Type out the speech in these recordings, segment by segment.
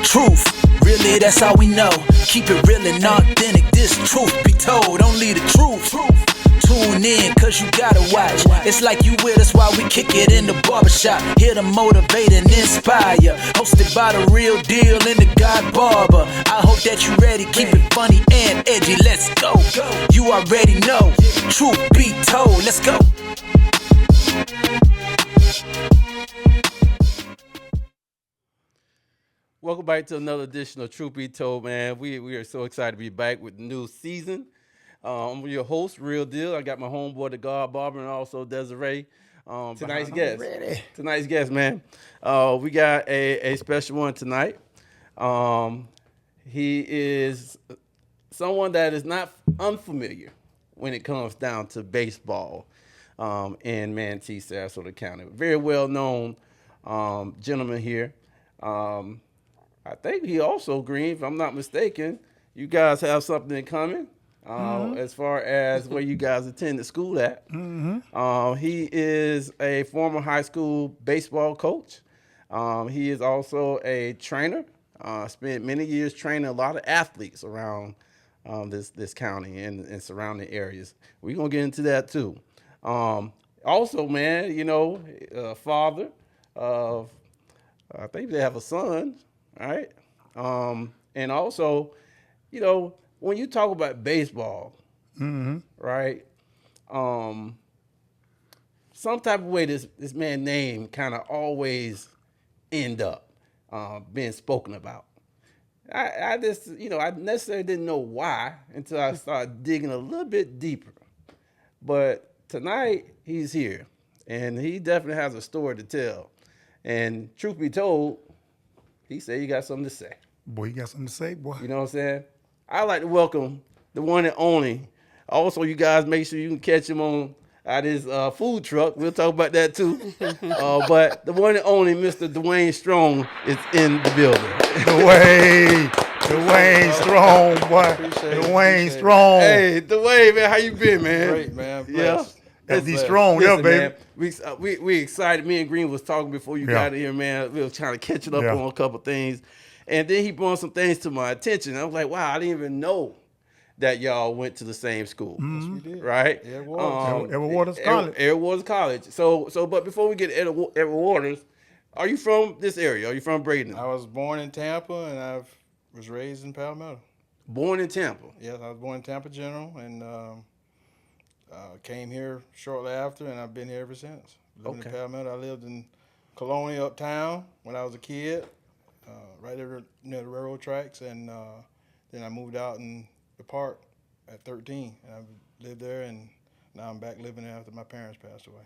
Truth, really that's all we know. Keep it real and authentic, this truth be told. Only the truth. Tune in, cause you gotta watch. It's like you with us while we kick it in the barbershop. Here to motivate and inspire. Hosted by the real deal and the God Barber. I hope that you ready, keep it funny and edgy. Let's go. You already know. Truth be told. Let's go. Welcome back to another edition of Troof Be Told, man. We are so excited to be back with the new season. I'm your host, Real Deal. I got my homeboy, the God Barber, and also Desiree. Tonight's guest, man. We got a special one tonight. He is someone that is not unfamiliar when it comes down to baseball in Manatee, Sarasota County. Very well known gentleman here. I think he also, Green, if I'm not mistaken, you guys have something in common as far as where you guys attended school at. He is a former high school baseball coach. He is also a trainer. Spent many years training a lot of athletes around this county and surrounding areas. We're going to get into that too. Also, man, you know, father of, I think they have a son. All right. And also, you know, when you talk about baseball, right, some type of way this man's name kind of always end up being spoken about. I just, you know, I necessarily didn't know why until I started digging a little bit deeper. But tonight, he's here, and he definitely has a story to tell. And truth be told, he said you got something to say. Boy, you got something to say, boy. You know what I'm saying? I'd like to welcome the one and only. Also, you guys make sure you can catch him on at his food truck. We'll talk about that too. But the one and only Mr. Dwayne Strong is in the building. Dwayne Strong, boy. Dwayne Strong. Hey, Dwayne, man, how you been, man? Great, man. Yeah. That's the strong, yeah, baby. Man, we excited. Me and Green was talking before you got here, man. We were trying to catch it up on a couple things. And then he brought some things to my attention. I was like, wow, I didn't even know that y'all went to the same school. Yes, we did. Right? Edward Waters. Edward Waters College. Edward Waters College. So, but before we get to Edward Waters, are you from this area? Are you from Bradenton? I was born in Tampa, and I was raised in Palmetto. Born in Tampa? Yes, I was born in Tampa General, and came here shortly after, and I've been here ever since. Living in Palmetto. I lived in Colonia uptown when I was a kid, right there near the railroad tracks, and then I moved out in the park at 13, and I lived there, and now I'm back living there after my parents passed away.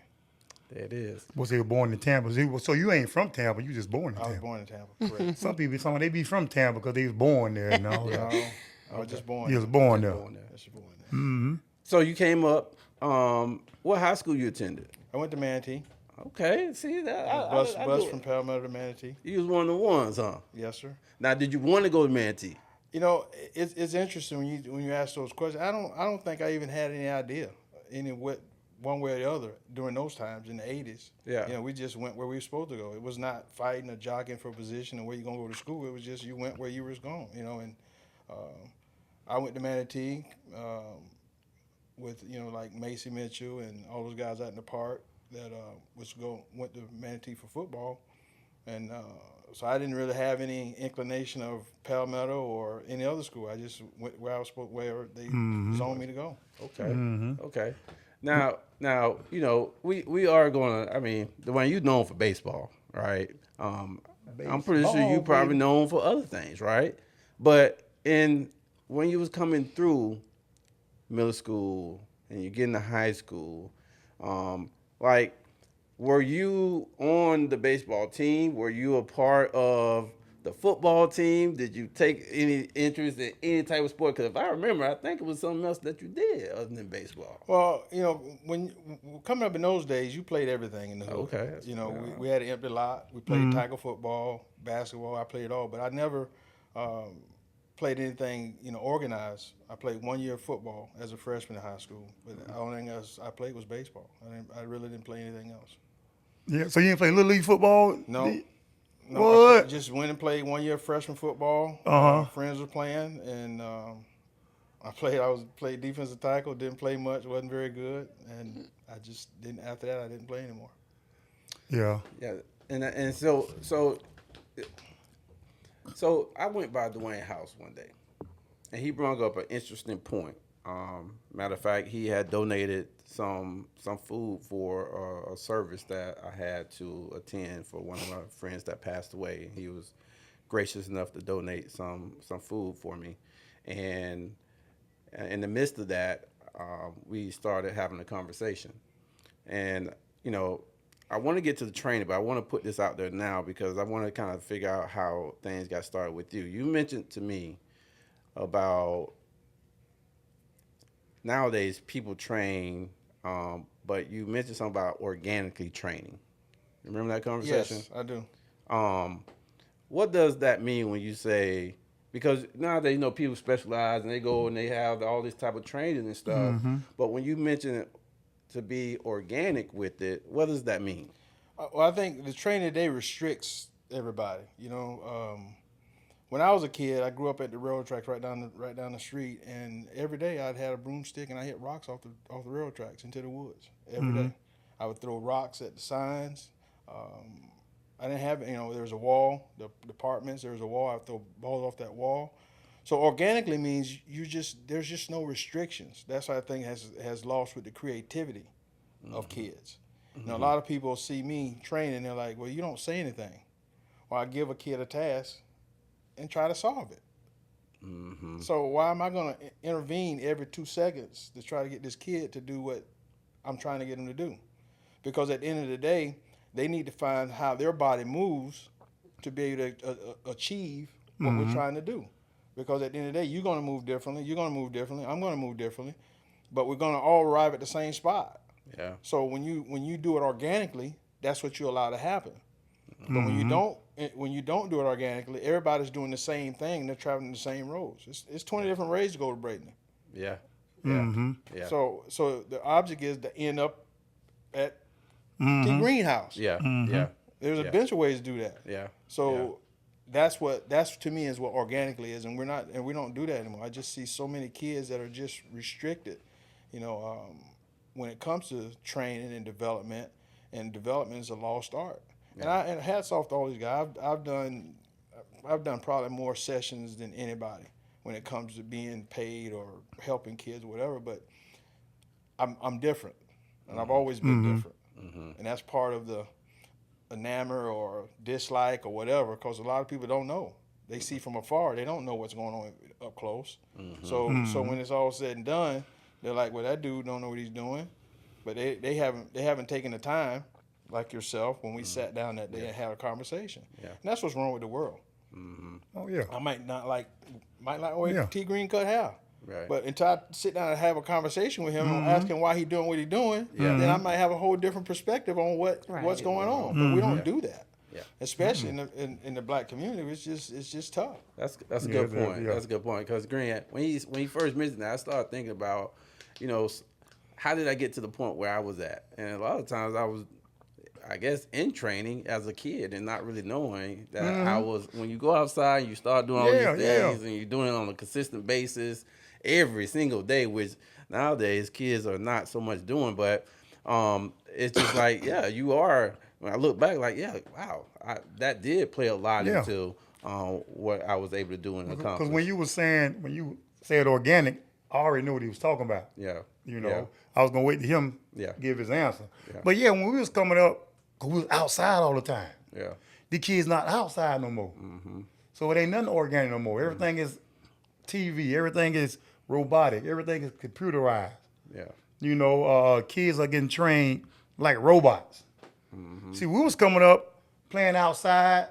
There it is. Was they were born in Tampa? So you ain't from Tampa? You just born in Tampa? I was born in Tampa, correct. Some people, they be from Tampa because they was born there and all that. No, I was just born You there. was born there. Just born there. So you came up. What high school you attended? I went to Manatee. Okay, see that. Bus from Palmetto to Manatee. You was one of the ones, huh? Yes, sir. Now, did you want to go to Manatee? You know, it's interesting when you ask those questions. I don't think I even had any idea one way or the other during those times in the 80s. Yeah. You know, we just went where we were supposed to go. It was not fighting or jockeying for a position and where you're gonna go to school. It was just you went where you was going. You know, and I went to Manatee with like Macy Mitchell and all those guys out in the park that went to Manatee for football, and so I didn't really have any inclination of Palmetto or any other school. I just went where they zoned me to go. Okay. Okay. Now, we are going to. I mean, Dwayne, you're known for baseball, right? I'm pretty sure you probably known for other things, right? But when you was coming through middle school and you get into high school, were you on the baseball team? Were you a part of the football team? Did you take any interest in any type of sport? Because if I remember, I think it was something else that you did other than baseball. Well, when coming up in those days, you played everything in the hood. Okay. We had an empty lot. We played tackle football, basketball. I played it all, but I never played anything, organized. I played 1 year of football as a freshman in high school, but the only thing else I played was baseball. I really didn't play anything else. Yeah, so you didn't play Little League football? No. No, What? Just went and played 1 year freshman football. Friends were playing, and I played defensive tackle. Didn't play much. Wasn't very good, and I just didn't. After that, I didn't play anymore. Yeah. Yeah, and so I went by Dwayne's house one day, and he brought up an interesting point. Matter of fact, he had donated some food for a service that I had to attend for one of my friends that passed away. He was gracious enough to donate some food for me, and in the midst of that, we started having a conversation, and I want to get to the training, but I want to put this out there now because I want to kind of figure out how things got started with you. You mentioned to me about nowadays people train, but you mentioned something about organically training. Remember that conversation? Yes, I do. What does that mean when you say, because nowadays, people specialize and they go and they have all this type of training and stuff, but when you mention it to be organic with it, what does that mean? Well, I think the training today restricts everybody. When I was a kid, I grew up at the railroad tracks right down the street, and every day I'd had a broomstick and I hit rocks off the railroad tracks into the woods every day. I would throw rocks at the signs. I didn't have, there was a wall, the departments, there was a wall. I would throw balls off that wall. So organically means there's just no restrictions. That's what I think has lost with the creativity of kids. A lot of people see me training, they're like, well, you don't say anything. Well, I give a kid a task and try to solve it. So why am I going to intervene every 2 seconds to try to get this kid to do what I'm trying to get him to do? Because at the end of the day, they need to find how their body moves to be able to achieve what we're trying to do. Because at the end of the day, you're going to move differently, you're going to move differently, I'm going to move differently, but we're going to all arrive at the same spot. Yeah. So when you do it organically, that's what you allow to happen. But when you don't do it organically, everybody's doing the same thing. They're traveling the same roads. It's 20 different ways to go to Bradenton. Yeah. Yeah. Yeah. So the object is to end up at the greenhouse. Yeah. Yeah. There's a bunch of ways to do that. Yeah. So that's to me is what organically is, and we don't do that anymore. I just see so many kids that are just restricted, when it comes to training and development is a lost art. Yeah. And hats off to all these guys. I've done probably more sessions than anybody when it comes to being paid or helping kids or whatever. But I'm different, and I've always been different, and that's part of the enamor or dislike or whatever. Because a lot of people don't know. They see from afar. They don't know what's going on up close. So when it's all said and done, they're like, well, that dude don't know what he's doing. But they haven't taken the time, like yourself, when we sat down that day and had a conversation. Yeah. And that's what's wrong with the world. Oh yeah. I might not like T Green cut hair. Right. But until I sit down and have a conversation with him and ask him why he's doing what he's doing, then I might have a whole different perspective on what's going on. But we don't do that. Yeah. Especially in the black community, it's just tough. That's a good point. That's a good point. Because Green, when he first mentioned that, I started thinking about, how did I get to the point where I was at? And a lot of times I was, I guess, in training as a kid and not really knowing that I was. When you go outside and you start doing all these things and you're doing it on a consistent basis every single day, which nowadays kids are not so much doing, but it's just like, you are. When I look back, like, wow, that did play a lot into what I was able to do and accomplish. Because when you said organic, I already knew what he was talking about. Yeah. I was going to wait to him give his answer. Yeah. But when we was coming up, because we was outside all the time. Yeah. The kids not outside no more. So it ain't nothing organic no more. Everything is TV. Everything is robotic. Everything is computerized. Yeah. Kids are getting trained like robots. See, we was coming up, playing outside,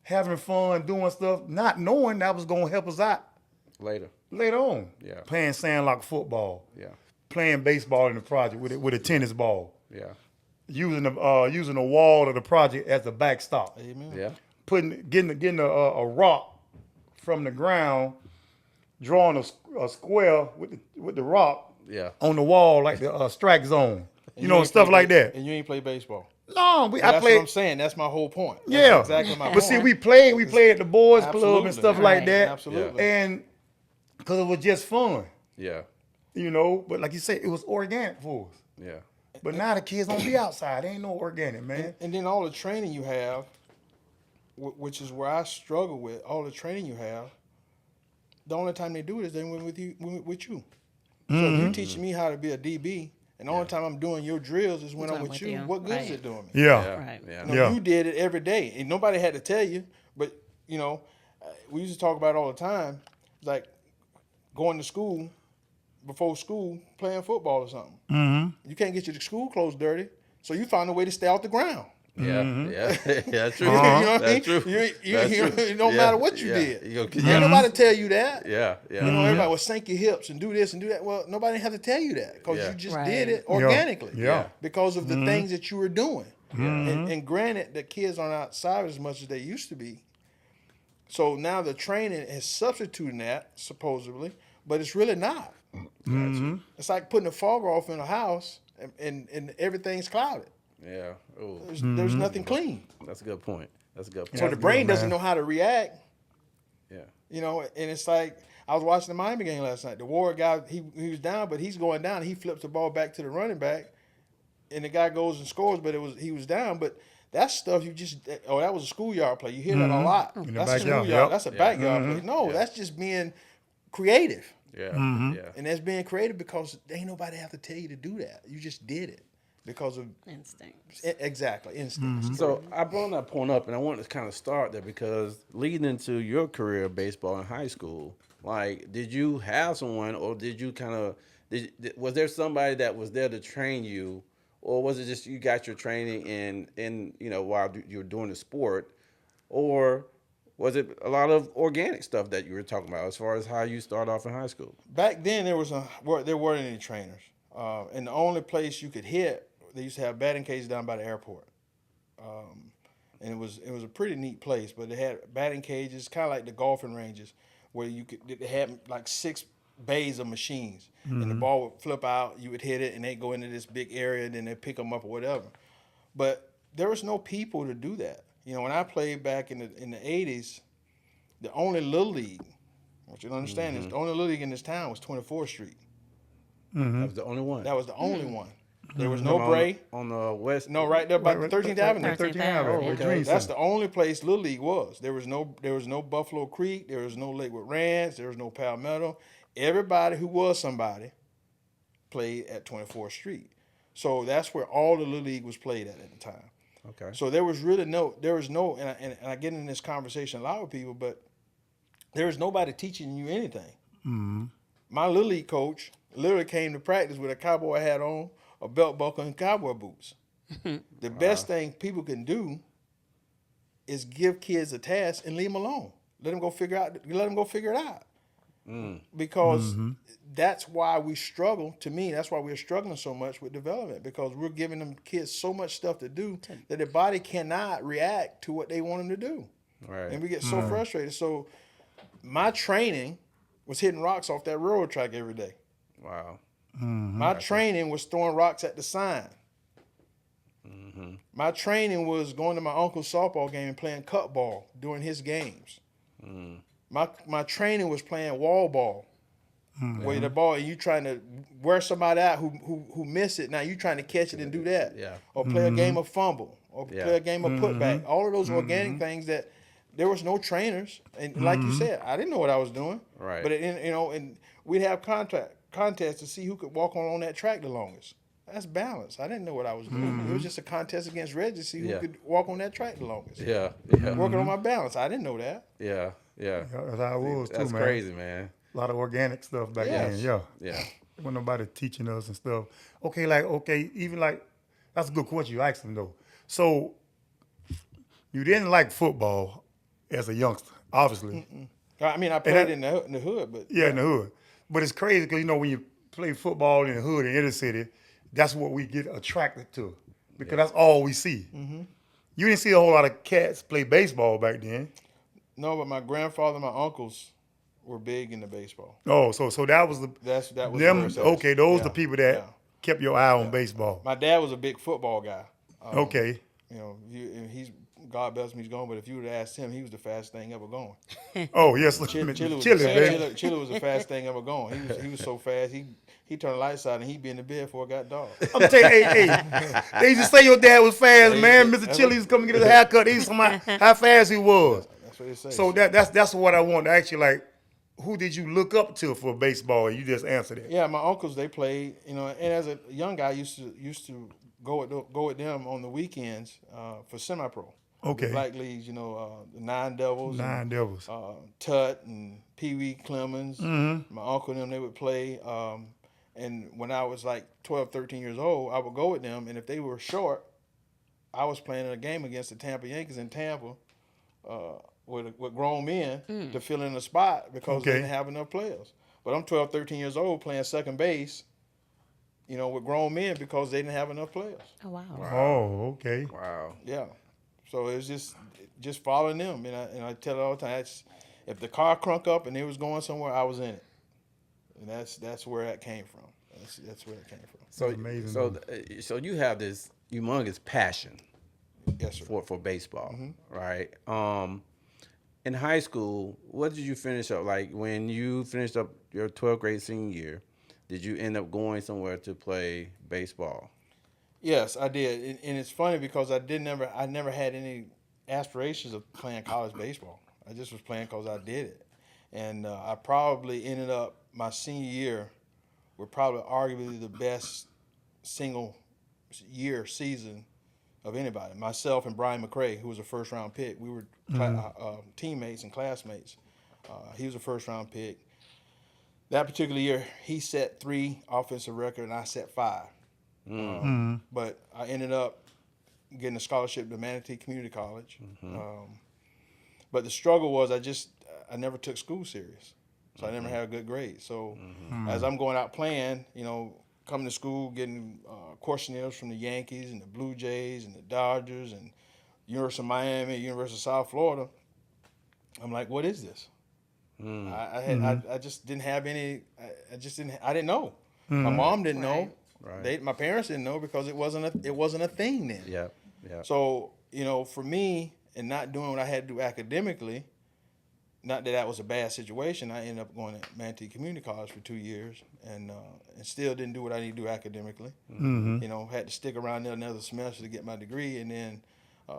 having fun, doing stuff, not knowing that was going to help us out later on. Yeah. Playing Sandlot football. Yeah. Playing baseball in the project with a tennis ball. Yeah. Using the wall of the project as a backstop. Amen. Yeah. Getting a rock from the ground, drawing a square with the rock on the wall like the strike zone. Stuff like that. And you ain't play baseball. No, I that's played. what I'm saying. That's my whole point. That's Yeah, exactly my point. But see, we played at the boys' club Absolutely. and stuff like that. Absolutely. And because it was just fun. Yeah. You know, but like you said, it was organic for us. Yeah. But now the kids don't be outside. They ain't no organic, man. And then all the training you have, which is where I struggle with, all the training you have, the only time they do it is they went with you. So if you teaching me how to be a DB, and the only time I'm doing your drills is when I'm with you, what good is it doing me? Yeah. Right. Yeah. You know, you did it every day, and nobody had to tell you. But you know, we used to talk about it all the time, like going to school, before school, playing football or something. Mm-hmm. You can't get your school clothes dirty, so you find a way to stay off the ground. Yeah, yeah, that's true. You know what I mean? That's true. It don't matter what you did. Ain't Ain't nobody tell you that. Yeah. You know, everybody will sink your hips and do this and do that. Well, nobody have to tell you that because you just did it organically. Yeah. Because of the things that you were doing. And granted, the kids aren't outside as much as they used to be. So now the training is substituting that, supposedly, but it's really not. It's like putting a fog off in a house and everything's clouded. Yeah. Ooh. There's nothing clean. That's a good point. So the brain doesn't know how to react. Yeah. You know, and it's like I was watching the Miami game last night. The Ward guy, he was down, but he's going down. He flips the ball back to the running back, and the guy goes and scores. But he was down. But that's stuff you just that was a schoolyard play. You hear that a lot. That's a schoolyard. Yep. That's a backyard play. No, that's just being creative. Yeah. Yeah. And that's being creative because ain't nobody have to tell you to do that. You just did it because of Instincts. Exactly, instincts. So I brought that point up, and I wanted to kind of start there because leading into your career of baseball in high school, like, did you have someone, or did you kind of, was there somebody that was there to train you, or was it just you got your training in you know, while you were doing the sport, or was it a lot of organic stuff that you were talking about as far as how you start off in high school? Back then, there weren't any trainers, and the only place you could hit, they used to have batting cages down by the airport, and it was a pretty neat place. But they had batting cages, kind of like the golfing ranges, where they had like 6 bays of machines, and the ball would flip out, you would hit it, and they'd go into this big area, and then they'd pick them up or whatever. But there was no people to do that. You know, when I played back in the 80s, the only little league, what you don't understand is the only little league in this town was 24th Street. That was the only one. That was the only one. There was no Bray. On the west. No, right there by 13th Avenue. 13th Avenue. Okay. That's the only place Little League was. There was no Buffalo Creek. There was no Lakewood Ranch. There was no Palmetto. Everybody who was somebody played at 24th Street. So that's where all the Little League was played at the time. Okay. So there was no, and I get in this conversation a lot with people, but there was nobody teaching you anything. Mm-hmm. My Little League coach literally came to practice with a cowboy hat on, a belt buckle, and cowboy boots. The best thing people can do is give kids a task and leave them alone. Let them go figure it out. Because that's why we struggle. To me, that's why we're struggling so much with development, because we're giving them kids so much stuff to do that their body cannot react to what they want them to do. Right. And we get so frustrated. So my training was hitting rocks off that railroad track every day. Wow. My training was throwing rocks at the sign. My training was going to my uncle's softball game and playing cut ball during his games. My training was playing wall ball, where the ball, you trying to wear somebody out who miss it. Now you trying to catch it and do that, or play a game of fumble, or play a game of putback. All of those organic things that there was no trainers, and like you said, I didn't know what I was doing. Right. But and we'd have contests to see who could walk on that track the longest. That's balance. I didn't know what I was doing. It was just a contest against Reggie to see who could walk on that track the longest. Yeah. Working on my balance. I didn't know that. Yeah. That's how it was too, That's man. crazy, man. A lot of organic stuff back then. Yeah. When nobody teaching us and stuff. Even like, that's a good question you asked him though. So you didn't like football as a youngster, obviously. I mean, I played in the hood, but in the hood. But it's crazy because when you play football in the hood in inner city, that's what we get attracted to, because that's all we see. You didn't see a whole lot of cats play baseball back then. No, but my grandfather and my uncles were big into baseball. Oh, so that was that was them. the Okay, those the people that kept your eye on baseball. My dad was a big football guy. Okay. You know, he's God bless him, he's gone. But if you would have asked him, he was the fastest thing ever going. Oh yes, Chili baby. was the fastest thing ever going. He was so fast. He turned the lights out and he'd be in the bed before it got dark. I'm telling you, hey, they used to say your dad was fast, man. Mr. Chili used to come and get his haircut. He used to talk about how fast he was. That's what they say. So that's what I want to ask you. Like, who did you look up to for baseball? You just answered it. Yeah, my uncles, they played, you know, and as a young guy, I used to go with them on the weekends for semi-pro. Okay. The black leagues, you know, the Nine Devils. Devils. Tut and Pee Wee Clemens. Mm-hmm. My uncle and them, they would play. And when I was like 12, 13 years old, I would go with them. And if they were short, I was playing in a game against the Tampa Yankees in Tampa with grown men to fill in a spot because they didn't have enough players. But I'm 12, 13 years old playing second base, you know, with grown men because they didn't have enough players. Oh, wow. Oh, okay. Wow. Yeah. So it was just following them. And I tell it all the time, if the car crunk up and they was going somewhere, I was in it. And that's where that came from. That's where it came from. So amazing. So you have this humongous passion, Yes, sir. for baseball, right? In high school, what did you finish up? Like when you finished up your 12th grade senior year, did you end up going somewhere to play baseball? Yes, I did. And it's funny because I never had any aspirations of playing college baseball. I just was playing because I did it. And I probably ended up my senior year with probably arguably the best single year season of anybody. Myself and Brian McCray, who was a first-round pick, we were teammates and classmates. He was a first-round pick. That particular year, he set 3 offensive record, and I set 5. But I ended up getting a scholarship to Manatee Community College. But the struggle was I never took school serious, so I never had a good grade. So as I'm going out playing, you know, coming to school, getting questionnaires from the Yankees and the Blue Jays and the Dodgers and University of Miami, University of South Florida, I'm like, what is this? I just didn't have any. I didn't know. My mom didn't know. Right. My parents didn't know because it wasn't a thing then. Yeah. So, you know, for me and not doing what I had to do academically, not that that was a bad situation, I ended up going to Manatee Community College for 2 years and still didn't do what I need to do academically. You know, had to stick around there another semester to get my degree, and then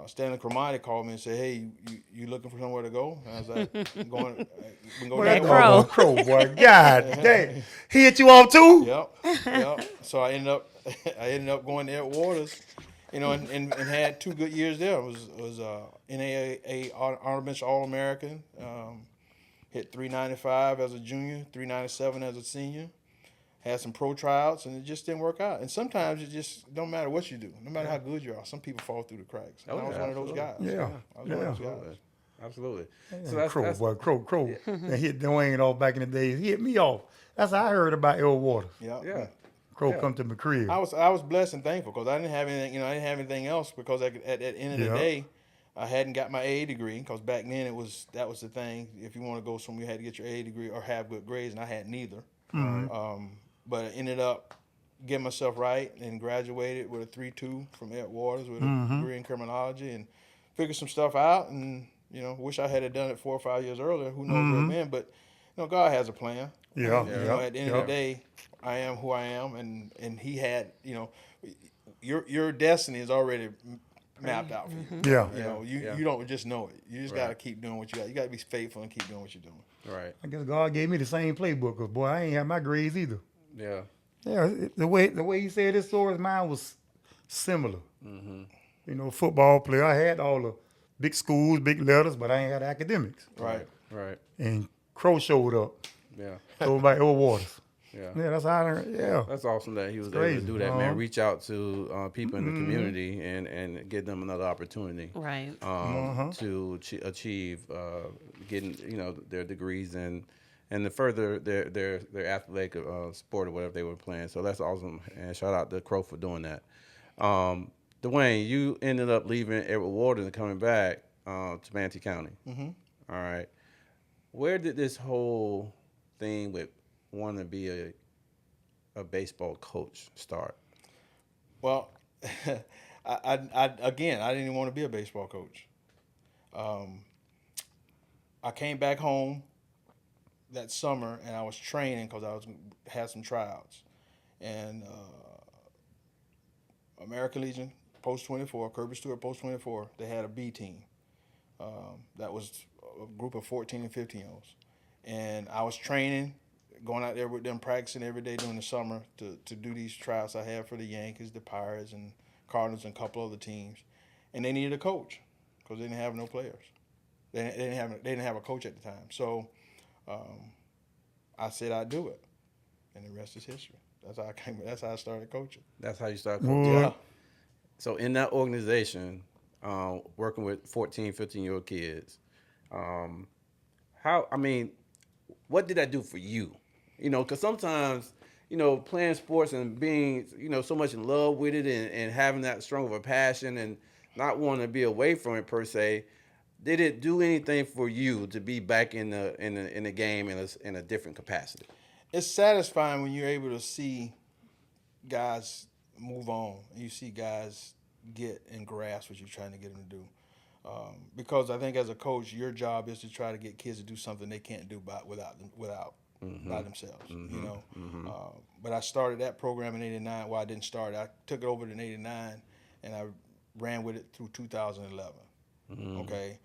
Stanley Cromartie called me and said, "Hey, you looking for somewhere to go?" And I was like, we can go That Crow. Crow, boy. God dang. He hit you off too? Yep. So I ended up going to Ed Waters, you know, and had 2 good years there. Was NAIA Honorable Mention All-American. Hit 395 as a junior, 397 as a senior. Had some pro tryouts, and it just didn't work out. And sometimes it just don't matter what you do, no matter how good you are. Some people fall through the cracks. And I was one of those guys. Yeah. I was one of those guys. Absolutely. Yeah, So that's Crow. And hit Dwayne off back in the days. He hit me off. That's how I heard about Ed Waters. Yeah. Crow come to my crib. I was blessed and thankful because I didn't have anything. You know, I didn't have anything else because at the end of the day, I hadn't got my AA degree because back then that was the thing. If you want to go somewhere, you had to get your AA degree or have good grades, and I had neither. But I ended up getting myself right and graduated with a 3.2 from Ed Waters with a degree in criminology and figured some stuff out. And you know, wish I had done it 4 or 5 years earlier. Who knows where I've been? But you know, God has a plan. You know, at the end of the day, I am who I am, and He had, you know, your destiny is already mapped out for you. You know, you don't just know it. You just got to keep doing what you got. You got to be faithful and keep doing what you're doing. Right. I guess God gave me the same playbook, because boy, I ain't have my grades either. Yeah. Yeah, the way he said his story, mine was similar. You know, football player. I had all the big schools, big letters, but I ain't had academics. Right. And Crow showed up. Yeah. Told by Ed Waters. Yeah. That's how I learned. Yeah. That's awesome that he was able crazy. to do that, man. Reach out to people in the community and give them another opportunity. Right. To achieve getting, you know, their degrees and to further their athletic sport or whatever they were playing. So that's awesome. And shout out to Crow for doing that. Dwayne, you ended up leaving Edward Waters and coming back to Manatee County. All right. Where did this whole thing with wanting to be a baseball coach start? Well, I didn't even want to be a baseball coach. I came back home that summer and I was training because had some tryouts, and American Legion Post 24, Kirby Stewart Post 24, they had a B team. That was a group of 14 and 15-year-olds. And I was training, going out there with them, practicing every day during the summer to do these tryouts I had for the Yankees, the Pirates, and Cardinals, and a couple other teams. And they needed a coach because they didn't have no players. They didn't have a coach at the time. So I said I'd do it. And the rest is history. That's how I started coaching. That's how you started coaching? Yeah. So in that organization, working with 14, 15-year-old kids, what did that do for you? Because sometimes, playing sports and being, so much in love with it and having that strong of a passion and not wanting to be away from it per se, did it do anything for you to be back in the game in a different capacity? It's satisfying when you're able to see guys move on and you see guys get and grasp what you're trying to get them to do. Because I think as a coach, your job is to try to get kids to do something they can't do by themselves. Mm-hmm. But I started that program in '89. Well, I didn't start it. I took it over in '89, and I ran with it through 2011. Mm-hmm. Okay,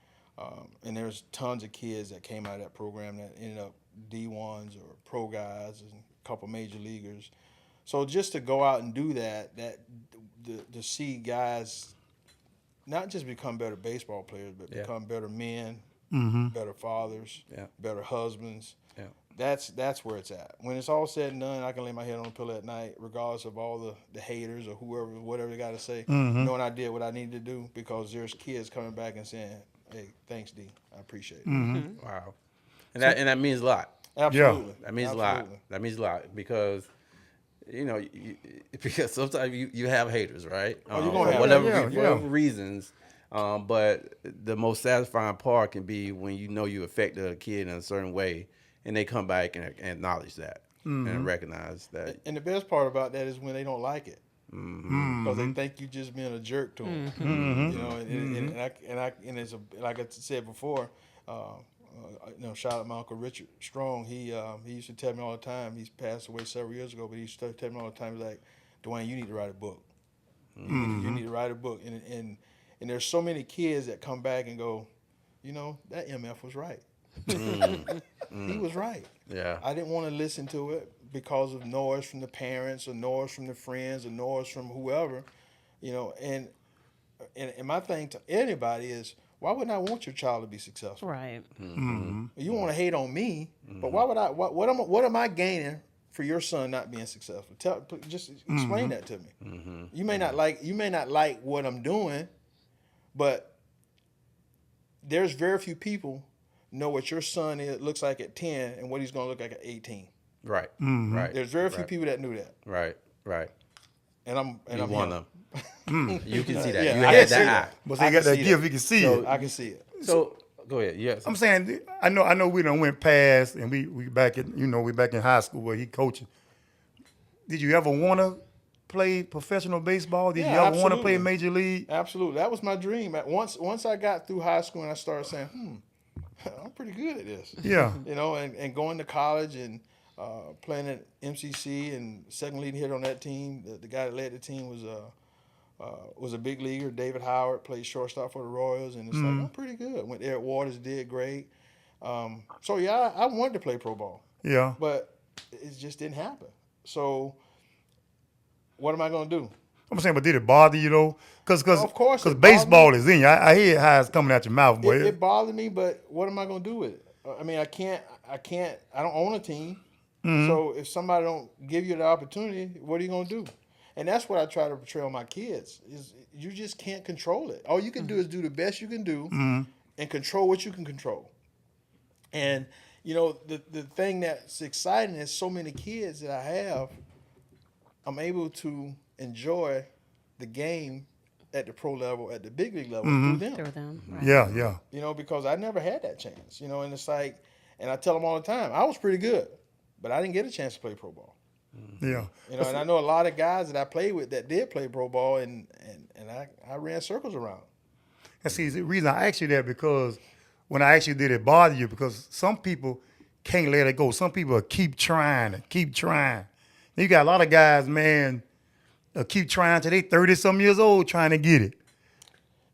and there's tons of kids that came out of that program that ended up D1s or pro guys and a couple major leaguers. So just to go out and do that to see guys not just become better baseball players, but become better men, better fathers, better husbands. Yeah. That's where it's at. When it's all said and done, I can lay my head on a pillow at night, regardless of all the haters or whatever they got to say, knowing I did what I needed to do, because there's kids coming back and saying, "Hey, thanks, D. I appreciate it." Mm-hmm. Wow. And that means a lot. Absolutely. That means a lot. That means a lot because, because sometimes you have haters, right? You're gonna have whatever reasons. But the most satisfying part can be when you affected a kid in a certain way, and they come back and acknowledge that and recognize that. And the best part about that is when they don't like it, because they think you just being a jerk to them. And it's like I said before. Shout out my Uncle Richard Strong. He used to tell me all the time. He's passed away several years ago, but he used to tell me all the time, he's like, "Dwayne, you need to write a book. You need to write a book." And there's so many kids that come back and go, that MF was right. He was right. Yeah. I didn't want to listen to it because of noise from the parents or noise from the friends or noise from whoever, And my thing to anybody is, why wouldn't I want your child to be successful? Right. Mm-hmm. You want to hate on me, but why would I? What am I gaining for your son not being successful? Just explain that to me. Mm-hmm. You may not like what I'm doing, but there's very few people know what your son looks like at 10 and what he's going to look like at 18. Right. Mm-hmm. Right. There's very few people that knew that. Right. Right. And I'm one of them. You can see that. Yeah, you I had can see that eye. that. But they got that gift, you can see it. I can see it. So go ahead. Yes. I'm saying, I know we done went past, and we back we back in high school where he coaching. Did you ever want to play professional baseball? Did you ever want to play major league? Absolutely. That was my dream. Once I got through high school and I started saying, I'm pretty good at this. Yeah. And going to college and playing at MCC and second leading hitter on that team. The guy that led the team was a big leaguer, David Howard, played shortstop for the Royals, and it's like, I'm pretty good. Went there at Waters, did great. I wanted to play pro ball. Yeah. But it just didn't happen. So what am I going to do? I'm saying, but did it bother you though? Because of course, baseball is in you. I hear how it's coming out your mouth, boy. It bothered me, but what am I going to do with it? I mean, I don't own a team. So if somebody don't give you the opportunity, what are you going to do? And that's what I try to portray on my kids, is you just can't control it. All you can do is do the best you can do and control what you can control. And, the thing that's exciting is so many kids that I have, I'm able to enjoy the game at the pro level, at the big league level through them. Right. Yeah. Because I never had that chance, and it's like, and I tell them all the time, I was pretty good, but I didn't get a chance to play pro ball. Yeah. You know, and I know a lot of guys that I played with that did play pro ball, and I ran circles around. And see, the reason I asked you that because when I actually did it bother you because some people can't let it go. Some people keep trying and keep trying. You got a lot of guys, man, keep trying till they 30-some years old trying to get it.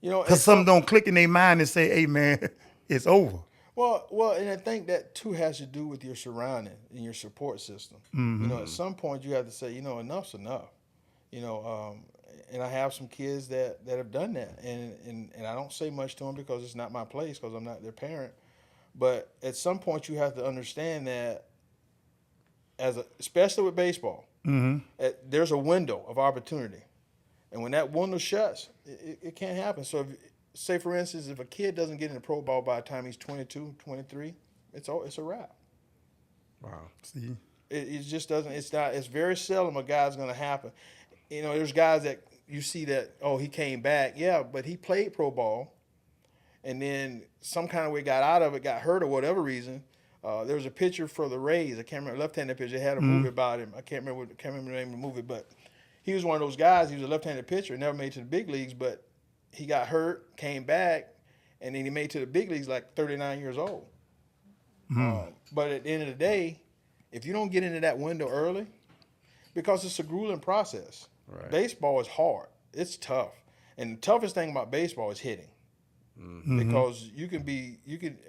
You know, because something don't click in their mind and say, hey, man, it's over. Well, and I think that too has to do with your surrounding and your support system. Mm-hmm. You know, at some point you have to say, you know, enough's enough. You know, and I have some kids that have done that, and I don't say much to them because it's not my place because I'm not their parent. But at some point you have to understand that, especially with baseball, there's a window of opportunity, and when that window shuts, it can't happen. So say for instance, if a kid doesn't get into pro ball by the time he's 22, 23, it's a wrap. Wow. See, it just doesn't. It's not. It's very seldom a guy's going to happen. You know, there's guys that you see that he came back, yeah, but he played pro ball, and then some kind of way got out of it, got hurt or whatever reason. There was a pitcher for the Rays. I can't remember, left-handed pitcher. They had a movie about him. I can't remember the name of the movie, but he was one of those guys. He was a left-handed pitcher, never made it to the big leagues, but he got hurt, came back, and then he made it to the big leagues like 39 years old. But at the end of the day, if you don't get into that window early, because it's a grueling process. Right. Baseball is hard. It's tough. And the toughest thing about baseball is hitting. Because you can,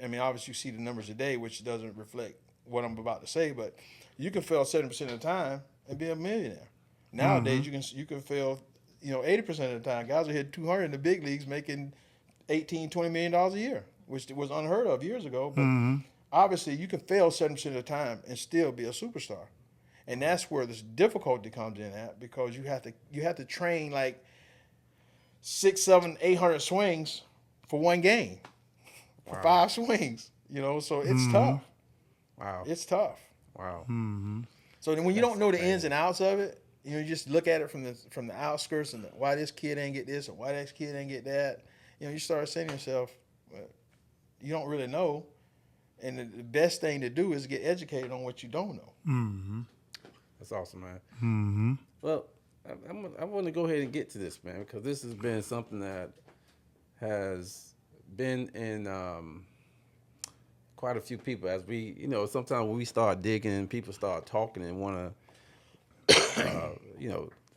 I mean, obviously you see the numbers today, which doesn't reflect what I'm about to say, but you can fail 70% of the time and be a millionaire. Nowadays, you can fail, 80% of the time. Guys are hitting 200 in the big leagues making $18, $20 million a year, which was unheard of years ago. But obviously, you can fail 70% of the time and still be a superstar. And that's where this difficulty comes in at, because you have to train like 600, 700, 800 swings for one game, for 5 swings. So it's tough. Wow. It's tough. Wow. So then when you don't know the ins and outs of it, you just look at it from the outskirts and why this kid ain't get this or why this kid ain't get that. You start saying to yourself, well, you don't really know. And the best thing to do is get educated on what you don't know. That's awesome, man. Well, I want to go ahead and get to this, man, because this has been something that has been in quite a few people. As we, sometimes when we start digging, people start talking and want to,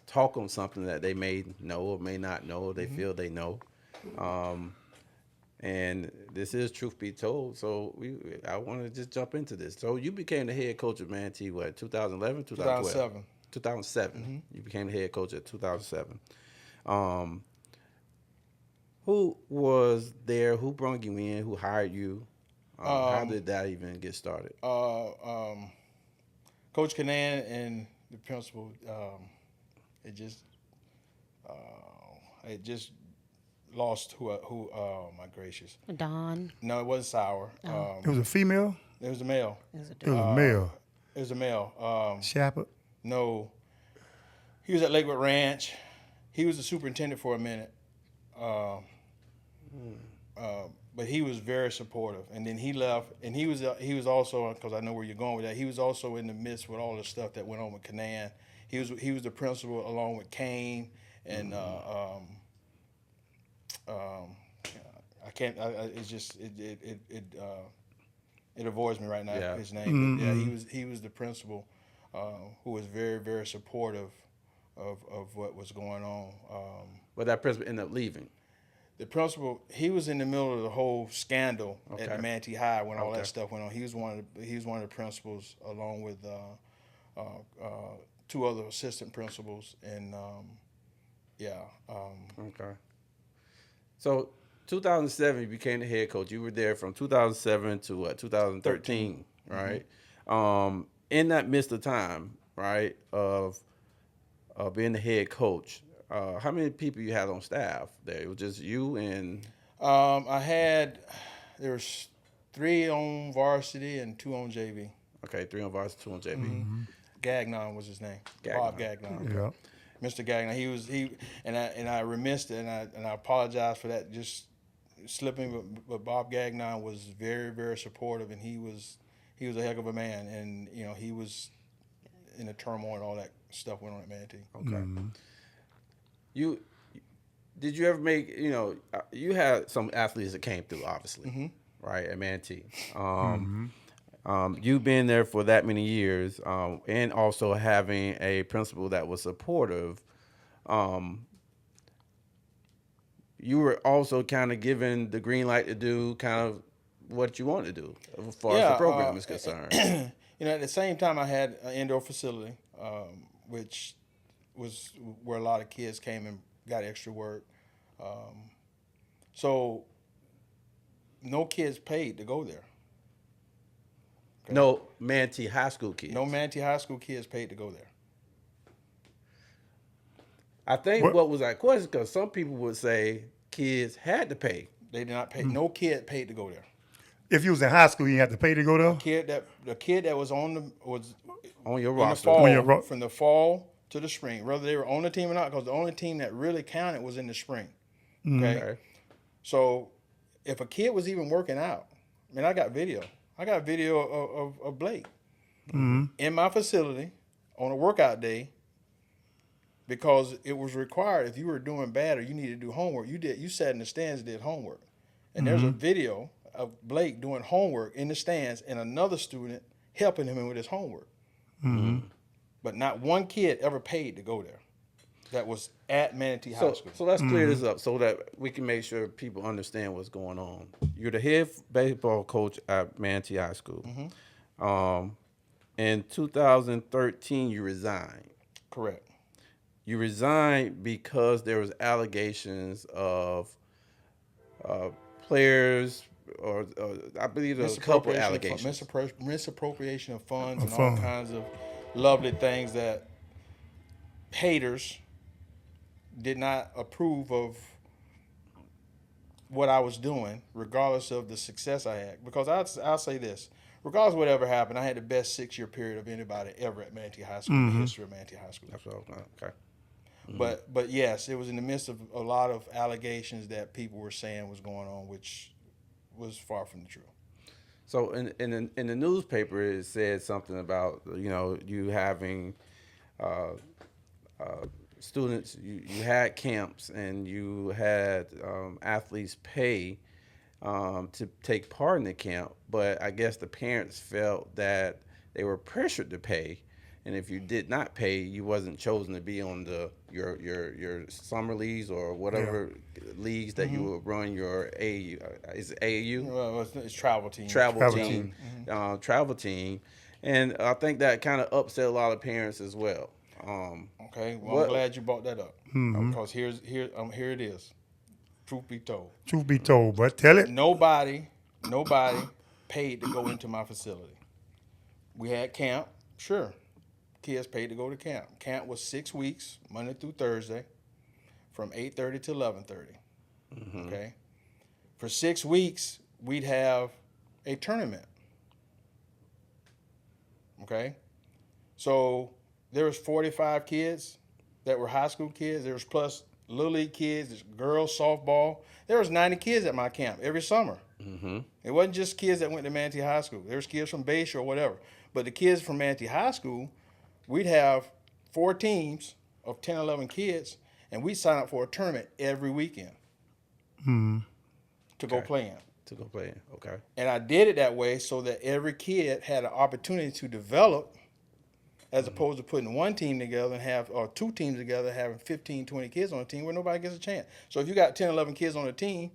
talk on something that they may know or may not know, or they feel they know. And this is Troof Be Told, so I want to just jump into this. So you became the head coach of Manatee, 2011, 2012? 2007. You became the head coach at 2007. Who was there? Who brought you in? Who hired you? How did that even get started? Coach Canan and the principal, it just lost who oh my gracious. Don. No, it wasn't Sour. It was a female? It was a male. It was a male. It was a male. Shepard? No. He was at Lakewood Ranch. He was the superintendent for a minute. But he was very supportive. And then he left, and he was also, because I know where you're going with that, he was also in the midst with all the stuff that went on with Canan. He was the principal along with Kane and I can't. It's just it avoids me right now. His name. But yeah, he was the principal, who was very, very supportive of what was going on. But that principal ended up leaving. The principal, he was in the middle of the whole scandal at the Manatee High when all that stuff went on. He was one of the principals, along with 2 other assistant principals, and Okay. So 2007, you became the head coach. You were there from 2007 to 2013, right? In that midst of time, right, of being the head coach, how many people you had on staff there? It was just you and... there was 3 on varsity and 2 on JV. Okay, 3 on varsity, 2 on JV. Gagnon was his name. Gagnon. Bob Gagnon. Yeah. Mr. Gagnon. I remissed it, and I apologize for that, just slipping. But Bob Gagnon was very, very supportive, and he was a heck of a man, and he was in the turmoil and all that stuff went on at Manatee. Okay. Did you ever make, you had some athletes that came through, obviously, right, at Manatee. You being there for that many years, and also having a principal that was supportive, you were also kind of given the green light to do kind of what you want to do as far as the program is concerned. At the same time, I had an indoor facility, which was where a lot of kids came and got extra work. So no kids paid to go there. Okay? No Manatee High School kids. No Manatee High School kids paid to go there. I think what was that question? Because some people would say kids had to pay. They did not pay. No kid paid to go there. If you was in high school, you had to pay to go there. The kid that was on your roster from the fall to the spring, whether they were on the team or not, because the only team that really counted was in the spring. Okay? So if a kid was even working out, I got video. I got video of Blake in my facility on a workout day, because it was required. If you were doing bad or you needed to do homework, you sat in the stands and did homework. And there's a video of Blake doing homework in the stands and another student helping him with his homework. But not one kid ever paid to go there. That was at Manatee High School. So let's clear this up so that we can make sure people understand what's going on. You're the head baseball coach at Manatee High School. In 2013, you resigned. Correct. You resigned because there was allegations of players, or I believe there was a couple allegations. Misappropriation of funds and all kinds of lovely things that haters did not approve of what I was doing, regardless of the success I had. Because I'll say this, regardless of whatever happened, I had the best 6-year period of anybody ever at Manatee High School, in the history of Manatee High School. That's what I was going. Okay. But yes, it was in the midst of a lot of allegations that people were saying was going on, which was far from the truth. So in the newspaper, it said something about you having students. You had camps and you had athletes pay to take part in the camp, but I guess the parents felt that they were pressured to pay. And if you did not pay, you wasn't chosen to be on your summer leagues or whatever leagues that you would run your AAU. Is it AAU? Well, it's travel team. Travel team. Travel team. And I think that kind of upset a lot of parents as well. Okay. Well, I'm glad you brought that up, because here it is. Truth be told. Truth be told, but tell it. Nobody paid to go into my facility. We had camp, sure. Kids paid to go to camp. Camp was 6 weeks, Monday through Thursday, from 8:30 to 11:30. Okay. For 6 weeks, we'd have a tournament. Okay. So there was 45 kids that were high school kids. There was plus little league kids, there's girls softball. There was 90 kids at my camp every summer. It wasn't just kids that went to Manatee High School. There was kids from Bayshore or whatever. But the kids from Manatee High School, we'd have 4 teams of 10, 11 kids, and we'd sign up for a tournament every weekend to go play in. To go play in, okay. And I did it that way so that every kid had an opportunity to develop, as opposed to putting one team together or 2 teams together, having 15, 20 kids on a team where nobody gets a chance. So if you got 10, 11 kids on a team,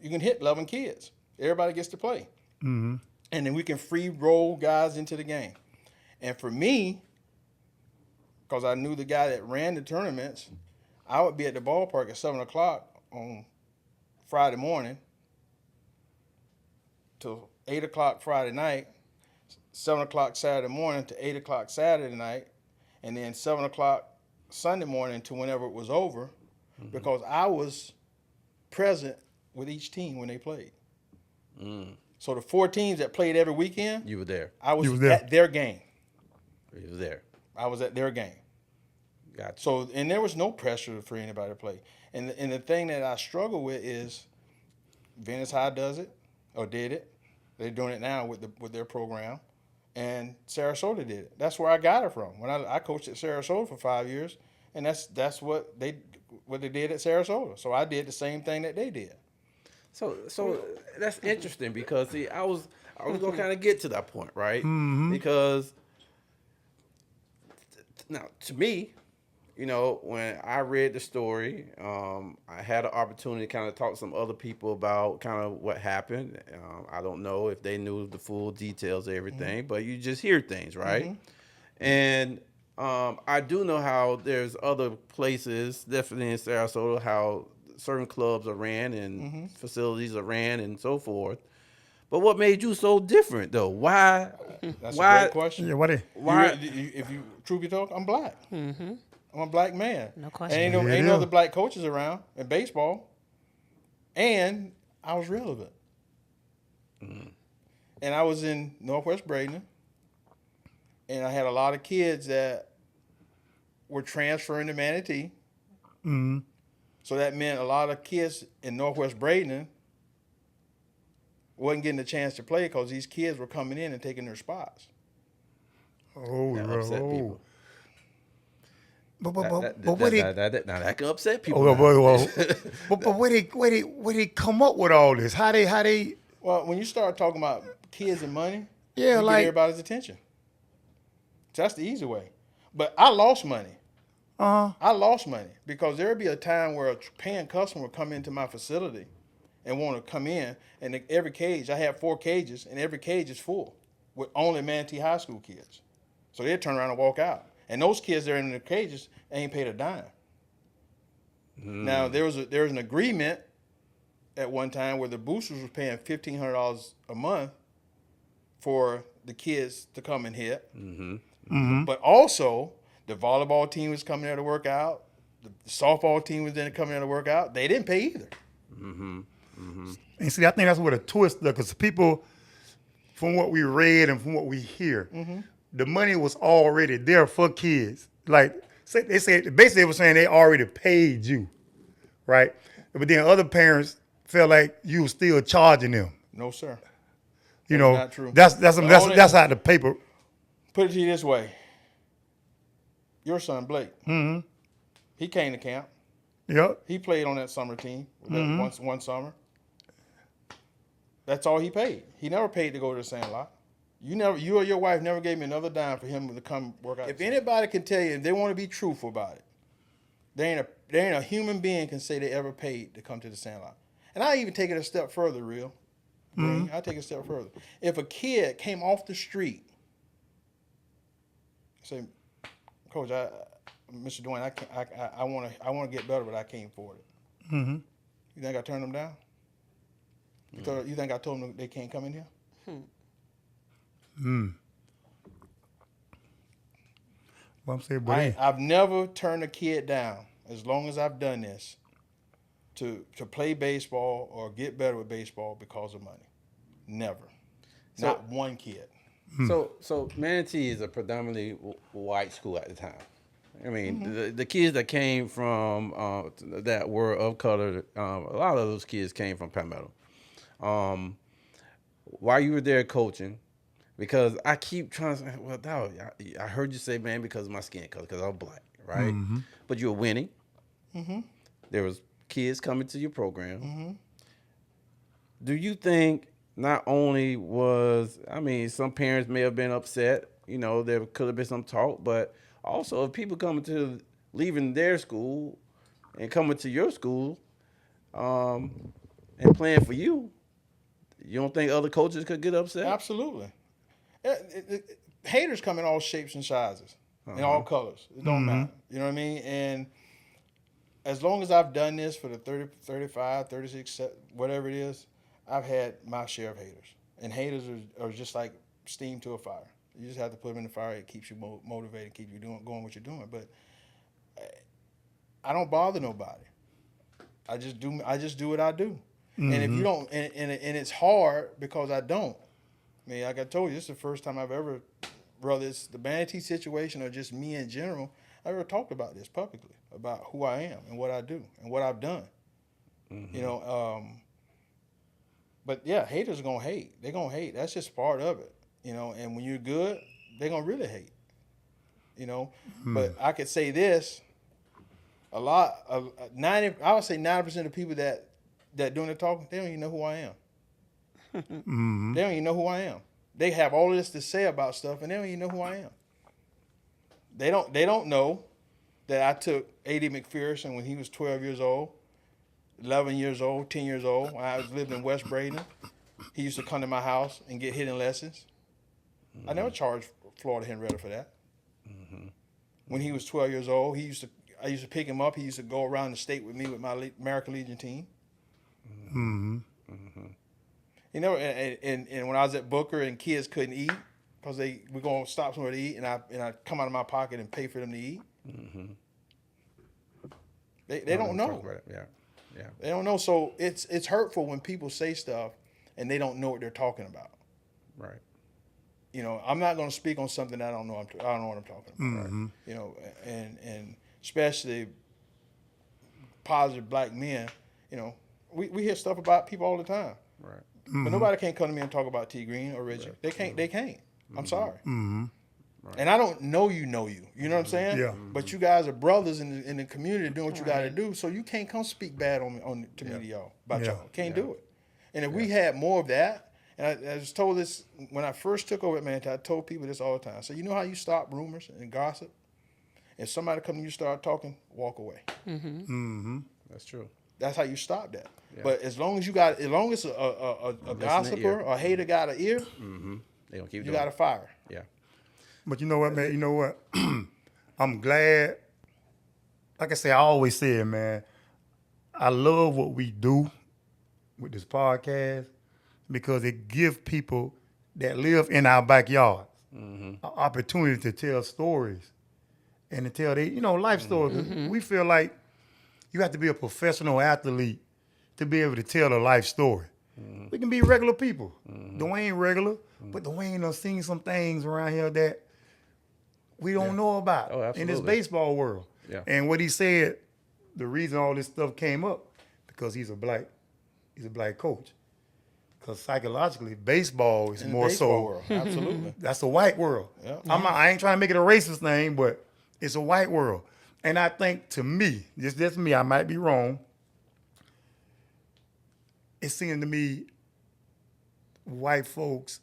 you can hit 11 kids. Everybody gets to play. And then we can free roll guys into the game. And for me, because I knew the guy that ran the tournaments, I would be at the ballpark at 7 o'clock on Friday morning till 8 o'clock Friday night, 7 o'clock Saturday morning to 8 o'clock Saturday night, and then 7 o'clock Sunday morning to whenever it was over, because I was present with each team when they played. So the 4 teams that played every weekend, you were there. I was at their game. You were there. I was at their game. Gotcha. So, and there was no pressure for anybody to play. And the thing that I struggle with is Venice High does it, or did it. They're doing it now with their program. and Sarasota did it. That's where I got it from. When I coached at Sarasota for 5 years, and that's what they did at Sarasota. So I did the same thing that they did. So that's interesting because see, I was gonna kind of get to that point, right? Mm-hmm. Because now to me, you know, when I read the story, I had an opportunity to kind of talk to some other people about kind of what happened. I don't know if they knew the full details of everything, but you just hear things, right? And I do know how there's other places, definitely in Sarasota, how certain clubs are ran and facilities are ran and so forth. But what made you so different, though? Why? That's why, a great question. Yeah, Why? If you Troof Be Told, I'm black. I'm a black man. No question. And ain't no other black coaches around in baseball. And I was relevant. And I was in Northwest Bradenton. And I had a lot of kids that were transferring to Manatee. Mm-hmm. So that meant a lot of kids in Northwest Bradenton wasn't getting a chance to play because these kids were coming in and taking their spots. Oh, That upset people. But that can upset people. But where they come up with all this? How they? Well, when you start talking about kids and money, Yeah, you like get everybody's attention. So that's the easy way. But I lost money. I lost money because there would be a time where a paying customer would come into my facility and want to come in, and every cage, I have 4 cages, and every cage is full with only Manatee High School kids. So they'd turn around and walk out. And those kids that are in the cages ain't paid a dime. Now, there was an agreement at one time where the boosters was paying $1,500 a month for the kids to come and hit. But also, the volleyball team was coming there to work out. The softball team was then coming there to work out. They didn't pay either. And see, I think that's where the twist, because people, from what we read and from what we hear, the money was already there for kids. Like they said, basically, they were saying they already paid you, right? But then other parents felt like you were still charging them. No, sir. You know, not true. That's how the paper. Put it to you this way. Your son, Blake, he came to camp. Yep. He played on that summer team one summer. That's all he paid. He never paid to go to the Sandlot. You or your wife never gave me another dime for him to come work out. If anybody can tell you, if they want to be truthful about it, there ain't a human being can say they ever paid to come to the Sandlot. And I even take it a step further, real. I take it a step further. If a kid came off the street, say, Coach, Mr. Dwayne, I want to get better, but I can't afford it. You think I turned them down? You think I told them they can't come in here? Well, I'm saying, buddy. I've never turned a kid down as long as I've done this to play baseball or get better with baseball because of money. Never. Not one kid. So Manatee is a predominantly white school at the time. I mean, the kids that came from that were of color, a lot of those kids came from Palmetto. While you were there coaching, because I keep trying to say, well, dog, I heard you say, man, because of my skin color, because I'm black, right? But you were winning. There was kids coming to your program. Do you think not only some parents may have been upset, you know, there could have been some talk, but also if people leaving their school and coming to your school and playing for you, you don't think other coaches could get upset? Absolutely. Haters come in all shapes and sizes, in all colors. It don't matter. You know what I mean? And as long as I've done this for the 30, 35, 36, whatever it is, I've had my share of haters. And haters are just like steam to a fire. You just have to put them in the fire. It keeps you motivated, keep you going what you're doing. But I don't bother nobody. I just do what I do. And if you don't, and it's hard because I don't. I mean, like I told you, this is the first time I've ever, whether it's the Manatee situation or just me in general, I ever talked about this publicly, about who I am and what I do and what I've done. You know, but yeah, haters are gonna hate. They're gonna hate. That's just part of it. you know, and when you're good, they're going to really hate, you know. But I could say this, I would say 90% of people that doing the talking, they don't even know who I am. They don't even know who I am. They have all this to say about stuff, and they don't even know who I am. They don't know that I took A.D. McPherson when he was 12 years old, 11 years old, 10 years old. When I lived in West Bradenton, he used to come to my house and get hitting lessons. I never charged Florida Henrietta for that. When he was 12 years old, I used to pick him up. He used to go around the state with me with my American Legion team. You know, and when I was at Booker and kids couldn't eat because we're going to stop somewhere to eat, and I come out of my pocket and pay for them to eat. They don't know. Yeah. They don't know. So it's hurtful when people say stuff and they don't know what they're talking about. Right. You know, I'm not going to speak on something that I don't know what I'm talking about. Right? You know, and especially positive black men. You know, we hear stuff about people all the time. Right. But nobody can't come to me and talk about T. Green or Reggie. Right. They can't. I'm sorry. Right. And I don't know you. You know what I'm saying? Yeah. But you guys are brothers in the community doing what you got to do. So you can't come speak bad to me to y'all about y'all. Can't do it. And if we had more of that, and I was told this when I first took over at Manatee, I told people this all the time. So you know how you stop rumors and gossip? If somebody come to you start talking, walk away. That's true. That's how you stop that. Yeah. But as long as a gossiper or a hater got an ear, they gonna keep you got to fire. Yeah. But you know what, man? You know what? I'm glad. Like I say, I always say it, man. I love what we do with this podcast because it gives people that live in our backyards an opportunity to tell stories and to tell life stories. We feel like you have to be a professional athlete to be able to tell a life story. We can be regular people. Dwayne regular, but Dwayne done seen some things around here that we don't know about in this baseball world. Yeah. And what he said, the reason all this stuff came up, because he's a black coach. Because psychologically, baseball is more so. World. Absolutely. That's a white world. Yeah. I ain't trying to make it a racist thing, but it's a white world. And I think, to me, just me, I might be wrong. It seems to me white folks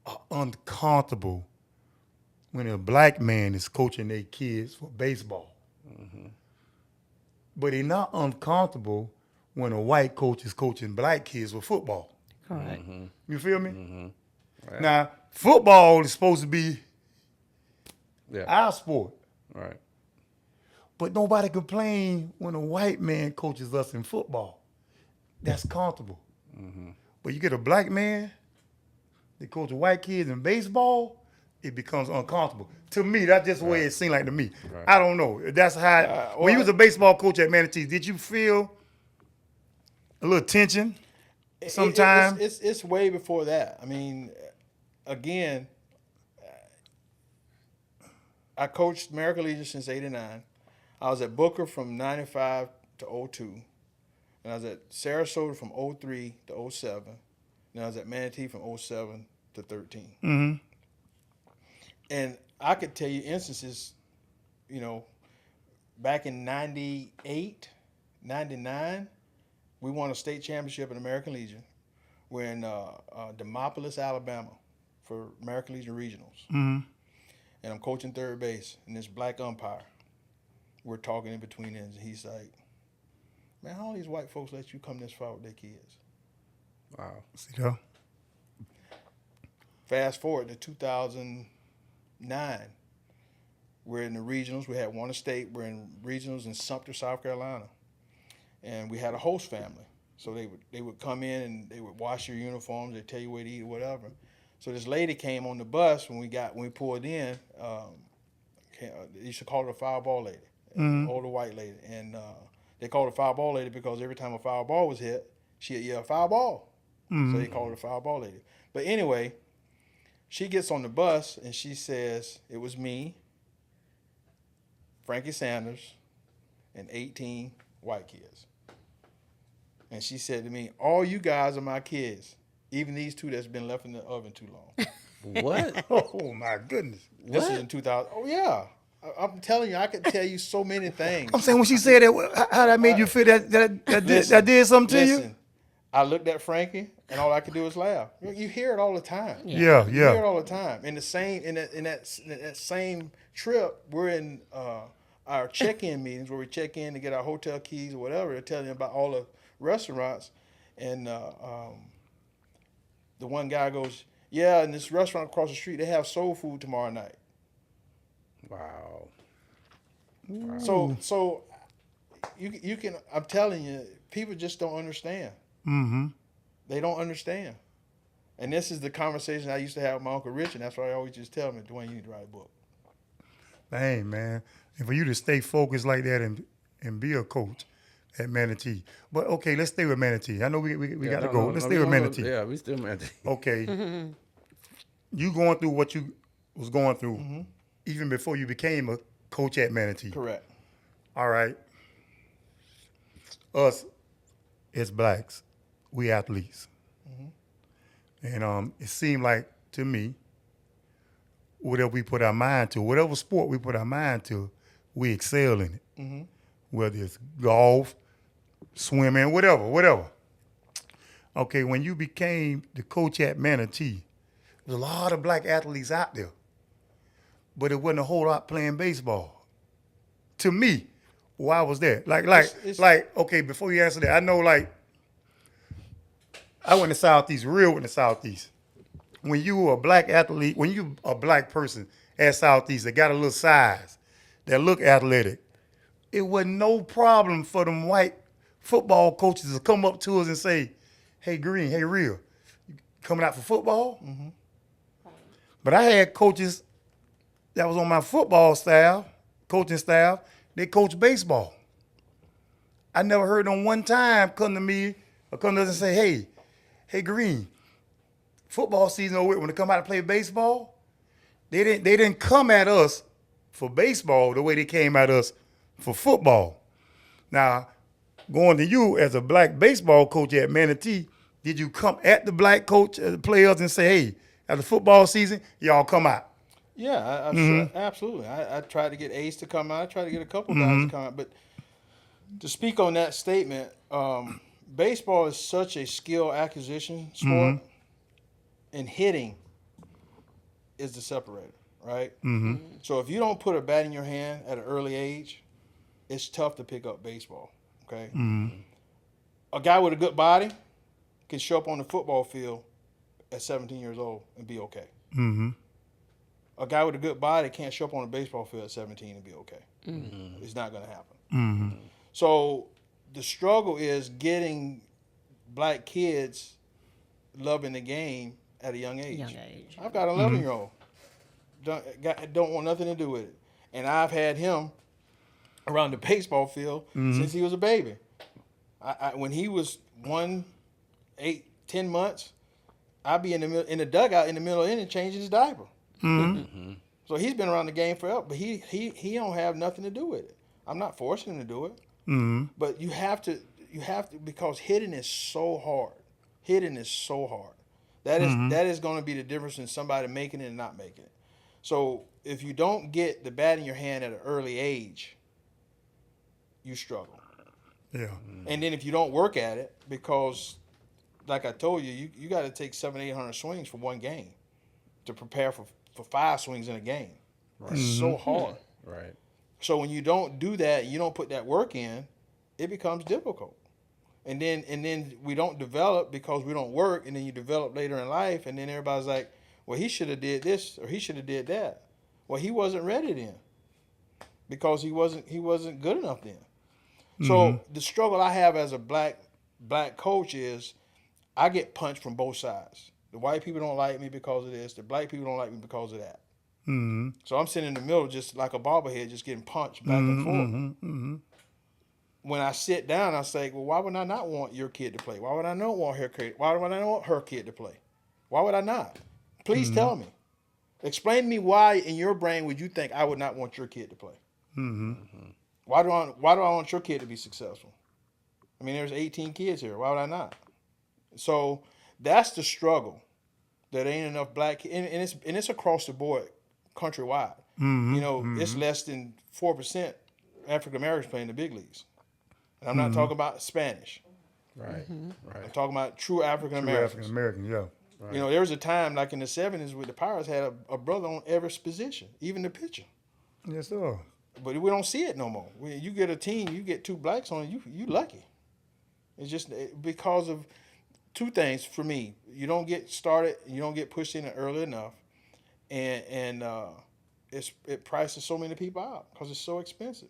are uncomfortable when a black man is coaching their kids for baseball. But they're not uncomfortable when a white coach is coaching black kids for football. Correct. You feel me? Right. Now, football is supposed to be our sport. Right. But nobody complain when a white man coaches us in football. That's comfortable. But you get a black man that coach white kids in baseball, it becomes uncomfortable. To me, that's just the way it seemed like to me. Right. I don't know. That's how, when you was a baseball coach at Manatee, did you feel a little tension sometimes? It's way before that. I mean, again, I coached American Legion since '89. I was at Booker from '95 to '02. And I was at Sarasota from '03 to '07. And I was at Manatee from '07 to '13. And I could tell you instances, back in '98, '99, we won a state championship in American Legion. We're in Demopolis, Alabama for American Legion Regionals. And I'm coaching third base, and this black umpire, we're talking in between ends, and he's like, man, how all these white folks let you come this far with their kids? Wow. See that? Fast forward to 2009. We're in the regionals. We had won a state. We're in regionals in Sumter, South Carolina. And we had a host family. So they would come in and they would wash your uniforms. They'd tell you where to eat or whatever. So this lady came on the bus when we pulled in. They used to call her a foul ball lady, an older white lady. And they called her a foul ball lady because every time a foul ball was hit, she'd yell, foul ball. So they called her a foul ball lady. But anyway, she gets on the bus and she says, it was me, Frankie Sanders, and 18 white kids. And she said to me, all you guys are my kids, even these two that's been left in the oven too long. What? Oh my goodness. This is in 2000. Oh yeah. I'm telling you, I could tell you so many things. I'm saying when she said that, how that made you feel that did something to you? I looked at Frankie, and all I could do was laugh. You hear it all the time. Yeah. You hear it all the time. In that same trip, we're in our check-in meetings where we check in to get our hotel keys or whatever. They're telling you about all the restaurants, and the one guy goes, "Yeah, in this restaurant across the street, they have soul food tomorrow night." Wow. So you can. I'm telling you, people just don't understand. Mm-hmm. They don't understand. And this is the conversation I used to have with my Uncle Rich, and that's why I always just tell him, Dwayne, you need to write a book. Dang, man. And for you to stay focused like that and be a coach at Manatee. But, okay, let's stay with Manatee. I know we got to go. Let's stay with Manatee. Yeah, we still Manatee. Okay. You going through what you was going through even before you became a coach at Manatee. Correct. All right. Us as blacks, we athletes. And it seemed like, to me, whatever we put our mind to, whatever sport we put our mind to, we excel in it. Whether it's golf, swimming, whatever. Okay, when you became the coach at Manatee, there's a lot of black athletes out there, but it wasn't a whole lot playing baseball. To me, why was that? Like, okay, before you answer that, I know, like, I went to Southeast, in the Southeast. When you were a black athlete, when you a black person at Southeast that got a little size, that look athletic, it was no problem for them white football coaches to come up to us and say, "Hey, Green, hey, Real, you coming out for football?" But I had coaches that was on my football staff, coaching staff, they coach baseball. I never heard them one time come to me or come to us and say, hey, Green, football season over with. When they come out to play baseball, they didn't come at us for baseball the way they came at us for football. Now, going to you as a black baseball coach at Manatee, did you come at the black coach, the players, and say, "Hey, at the football season, y'all come out"? Yeah, absolutely. I tried to get Ace to come out. I tried to get a couple guys to come out. But to speak on that statement, baseball is such a skill acquisition sport, and hitting is the separator, right? So if you don't put a bat in your hand at an early age, it's tough to pick up baseball, okay? A guy with a good body can show up on the football field at 17 years old and be okay. A guy with a good body can't show up on a baseball field at 17 and be okay. It's not going to happen. So the struggle is getting black kids loving the game at a young age. I've got an 11-year-old. Don't want nothing to do with it. And I've had him around the baseball field since he was a baby. When he was 1, 8, 10 months, I'd be in the dugout in the middle of the inning changing his diaper. So he's been around the game forever, but he don't have nothing to do with it. I'm not forcing him to do it. But you have to because hitting is so hard. That is going to be the difference in somebody making it and not making it. So if you don't get the bat in your hand at an early age, you struggle. Yeah. And then if you don't work at it, because like I told you, you got to take 700-800 swings for one game to prepare for 5 swings in a game. Right. It's so hard. Right. So when you don't do that, you don't put that work in, it becomes difficult. And then we don't develop because we don't work, and then you develop later in life, and then everybody's like, well, he should have did this or he should have did that. Well, he wasn't ready then because he wasn't good enough then. So the struggle I have as a black coach is I get punched from both sides. The white people don't like me because of this. The black people don't like me because of that. So I'm sitting in the middle just like a bobblehead, just getting punched back and forth. When I sit down, I say, well, why would I not want your kid to play? Why would I not want her kid? Why would I not want her kid to play? Why would I not? Please tell me. Explain to me why in your brain would you think I would not want your kid to play? Why do I want your kid to be successful? I mean, there's 18 kids here. Why would I not? So that's the struggle. that ain't enough black kids, and it's across the board, countrywide. You know, it's less than 4% African Americans playing the big leagues. And I'm not talking about Spanish. Right. Right. I'm talking about true African Americans. African American, yeah. Right. You know, there was a time like in the 70s where the Pirates had a brother on every position, even the pitcher. Yes, sir. But we don't see it no more. When you get a team, you get 2 blacks on it, you lucky. It's just because of 2 things for me. You don't get started, you don't get pushed in early enough, and it prices so many people out because it's so expensive.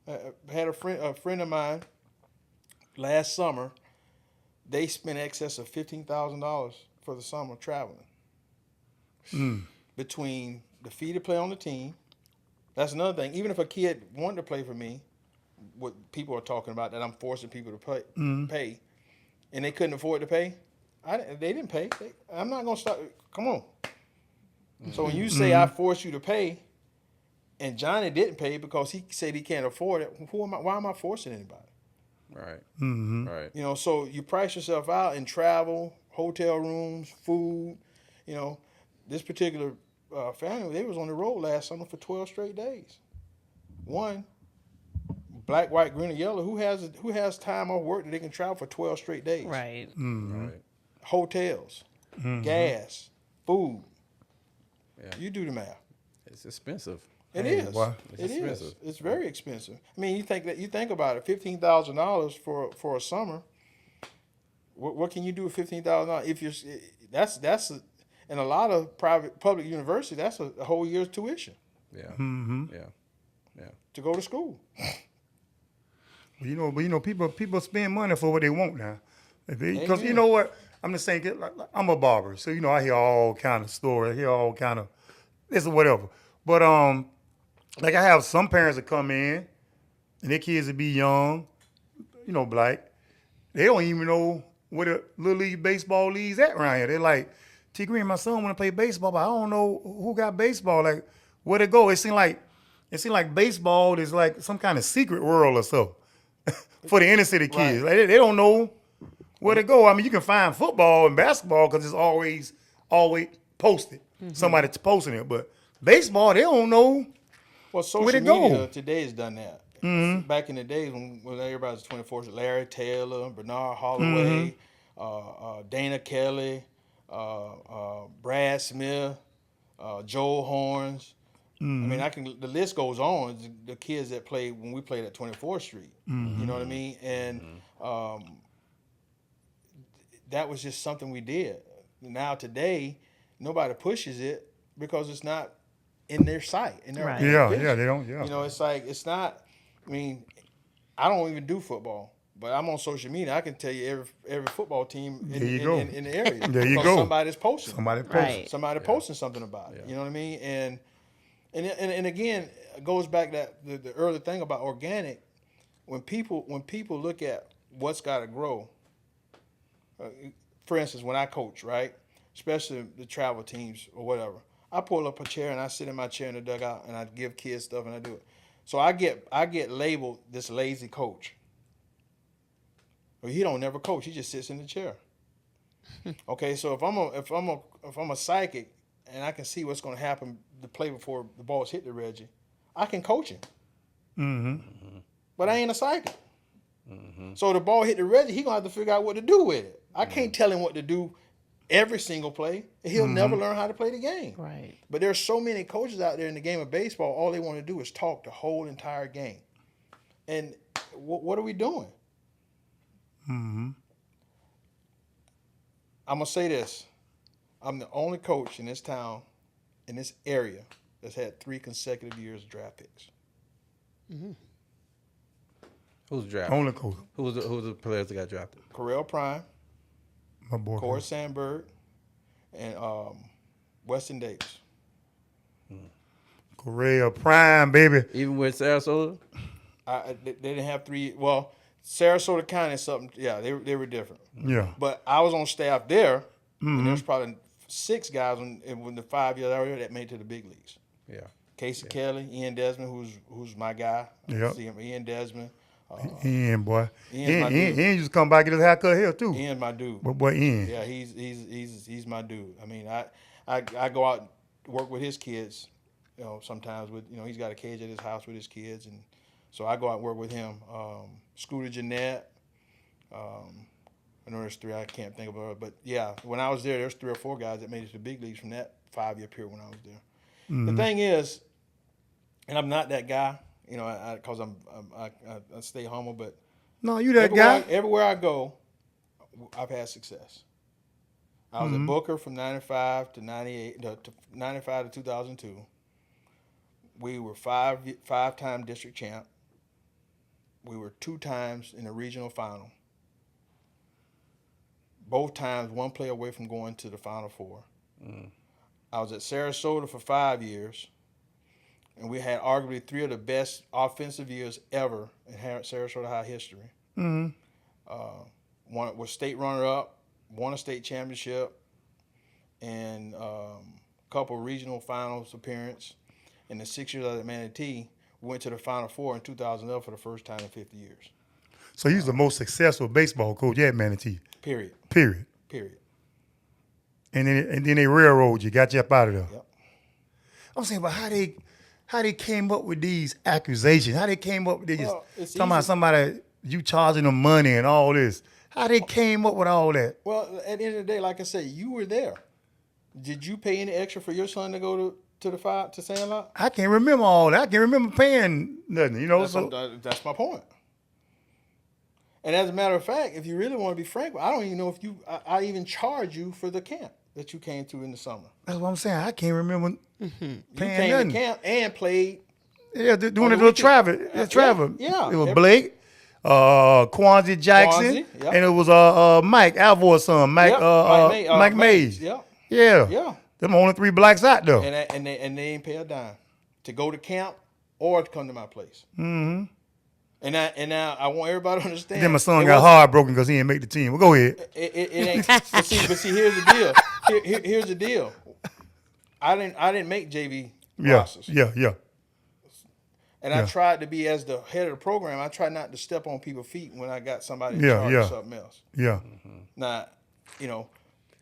I had a friend of mine last summer. They spent excess of $15,000 for the summer traveling. Between the fee to play on the team, that's another thing. Even if a kid wanted to play for me, what people are talking about that I'm forcing people to pay, and they couldn't afford to pay, they didn't pay. I'm not gonna stop. Come on. So when you say I force you to pay, and Johnny didn't pay because he said he can't afford it, why am I forcing anybody? Right. Right. You know, so you price yourself out in travel, hotel rooms, food. You know, this particular family, they was on the road last summer for 12 straight days. One, black, white, green, and yellow. Who has time off work that they can travel for 12 straight days? Right. Right. Hotels, gas, food. Yeah. You do the math. It's expensive. It is. Wow. It is. expensive. It's very expensive. I mean, you think about it. $15,000 for a summer. What can you do with $15,000? If you're that's in a lot of public universities, that's a whole year's tuition. Yeah. Yeah. To go to school. But you know, people spend money for what they want now. Because Amen. you know what? I'm just saying, like, I'm a barber, so you know I hear all kind of stories, I hear all kind of this or whatever. But like I have some parents that come in, and their kids that be young, you know, black. They don't even know where the little league baseball league's at around here. They're like, T. Green, my son want to play baseball, but I don't know who got baseball. Like, where to go? It seemed like baseball is like some kind of secret world or so for the inner city kids. Right. Like they don't know where to go. I mean, you can find football and basketball because it's always posted. Somebody posting it, but baseball, they don't know. Well, social Where'd it media go? today has done that. Back in the days when everybody was 24, Larry Taylor, Bernard Holloway, Dana Kelly, Brad Smith, Joel Horns. I mean, the list goes on. The kids that played when we played at 24th Street. You know what I mean? And that was just something we did. Now today, nobody pushes it because it's not in their sight. In their They don't. Yeah, You know, it's like it's not. I mean, I don't even do football, but I'm on social media. I can tell you every football team in the area. There you because go. Somebody's posting. Right. Somebody posting something about it. You know what I mean? And again, it goes back that the early thing about organic. When people look at what's got to grow. For instance, when I coach, right, especially the travel teams or whatever, I pull up a chair and I sit in my chair in the dugout and I give kids stuff and I do it. So I get labeled this lazy coach. Well, he don't never coach. He just sits in the chair. Okay, so if I'm a psychic and I can see what's going to happen the play before the ball's hit the Reggie, I can coach him. But I ain't a psychic. So the ball hit the Reggie, he gonna have to figure out what to do with it. I can't tell him what to do every single play. He'll never learn how to play the game. Right. But there's so many coaches out there in the game of baseball, all they want to do is talk the whole entire game. And what are we doing? I'm going to say this. I'm the only coach in this town, in this area, that's had 3 consecutive years of draft picks. Who's drafted? Only coach. Who's the players that got drafted? Correll Prime, My boy. Corey Sandberg, and Weston Davis. Correa Prime, baby. Even with Sarasota? They didn't have 3. Well, Sarasota County something. Yeah, they were different. Yeah. But I was on staff there, and there's probably 6 guys when the 5 years I was there that made it to the big leagues. Yeah. Casey Kelly, Ian Desmond, who's my guy. Yep. See him, Ian Desmond, Ian, boy. Ian used to come by get his haircut here too. Ian, my dude. But boy, Ian. Yeah, he's my dude. I mean, I go out and work with his kids, you know, sometimes with, you know, he's got a cage at his house with his kids, and so I go out and work with him. Scooter Jeanette, I know there's 3, I can't think of it, but yeah, when I was there's 3 or 4 guys that made it to the big leagues from that 5-year period when I was there. Mm-hmm. The thing is, and I'm not that guy, you know, because I stay humble, but no, you that guy. Everywhere I go, I've had success. I was Mm-hmm. at Booker from 95 to 98, to 95 to 2002. We were five-time district champ. We were 2 times in the regional final. Both times, 1 play away from going to the Final Four. Mm. I was at Sarasota for 5 years, and we had arguably 3 of the best offensive years ever in Sarasota High history. Mm-hmm. One was state runner-up, won a state championship, and a couple regional finals appearance. In the 6 years I was at Manatee, we went to the Final Four in 2011 for the first time in 50 years. So he's the most successful baseball coach at Manatee. Period. And then they railroad you, got you up out of there. Yep. I'm saying, but how they came up with these accusations? How they came up with this? Talking about somebody, you charging them money and all this. How they came up with all that? Well, at the end of the day, like I said, you were there. Did you pay any extra for your son to go to Sandlot? I can't remember all that. I can't remember paying nothing, you know. That's my point. And as a matter of fact, if you really want to be frank, I don't even know if I even charge you for the camp that you came to in the summer. That's what I'm saying. I can't remember paying you came nothing. to camp and played. Yeah, doing a little travel. Yeah. It was Blake, Quanzi Jackson, yep. and it was Mike Alvor's son, Mike Mays. Yeah. Yeah. Them only 3 blacks out there. And they ain't pay a dime to go to camp or to come to my place. Mm-hmm. And now I want everybody to understand. Then my son got heartbroken because he didn't make the team. Well, go ahead. It ain't. but see, here's the deal. Here's the deal. I didn't make JV rosters. Yeah. And I tried to be, as the head of the program, I tried not to step on people's feet when I got somebody in charge of something else. Yeah. Mm-hmm. Now, you know,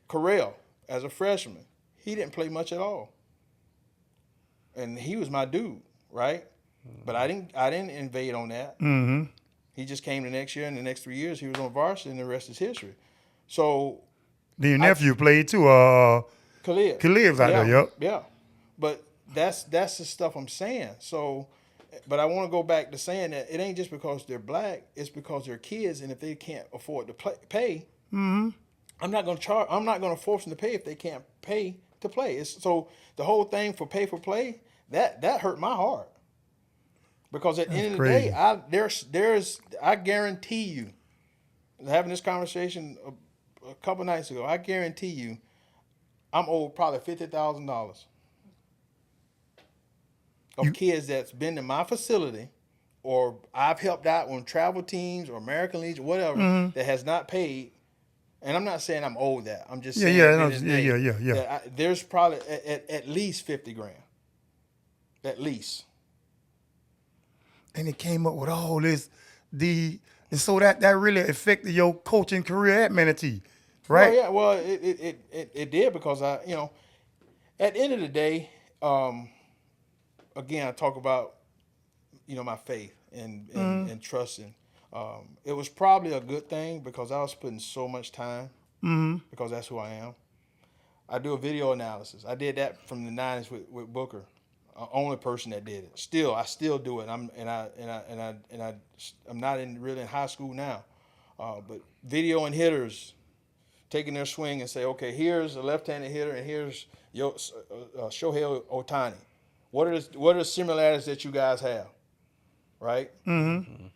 Correll, as a freshman, he didn't play much at all. And he was my dude, right? But I didn't invade on that. Mm-hmm. He just came the next year, and the next 3 years he was on varsity, and the rest is history. So then your nephew played too. Khalil's out there, yep. Yeah. But that's the stuff I'm saying. So, but I want to go back to saying that it ain't just because they're black, it's because they're kids, and if they can't afford to pay, mm-hmm. I'm not going to force them to pay if they can't pay to play. So the whole thing for pay for play, that hurt my heart. Because at the end of the day, I guarantee you, having this conversation a couple nights ago, I guarantee you, I'm owed probably $50,000 of kids that's been in my facility, or I've helped out on travel teams or American Legion, or whatever, that has not paid. And I'm not saying I'm owed that. I'm just saying that there's probably at least $50,000, at least. And it came up with all this, and so that really affected your coaching career at Manatee, right? Well, it did, because at the end of the day, again, I talk about, my faith and trusting. It was probably a good thing because I was putting so much time, because that's who I am. I do a video analysis. I did that from the 90s with Booker. Only person that did it. I still do it. I'm not really in high school now, but video and hitters taking their swing and say, okay, here's a left-handed hitter and here's Shohei Ohtani. What are the similarities that you guys have, right? Mm-hmm.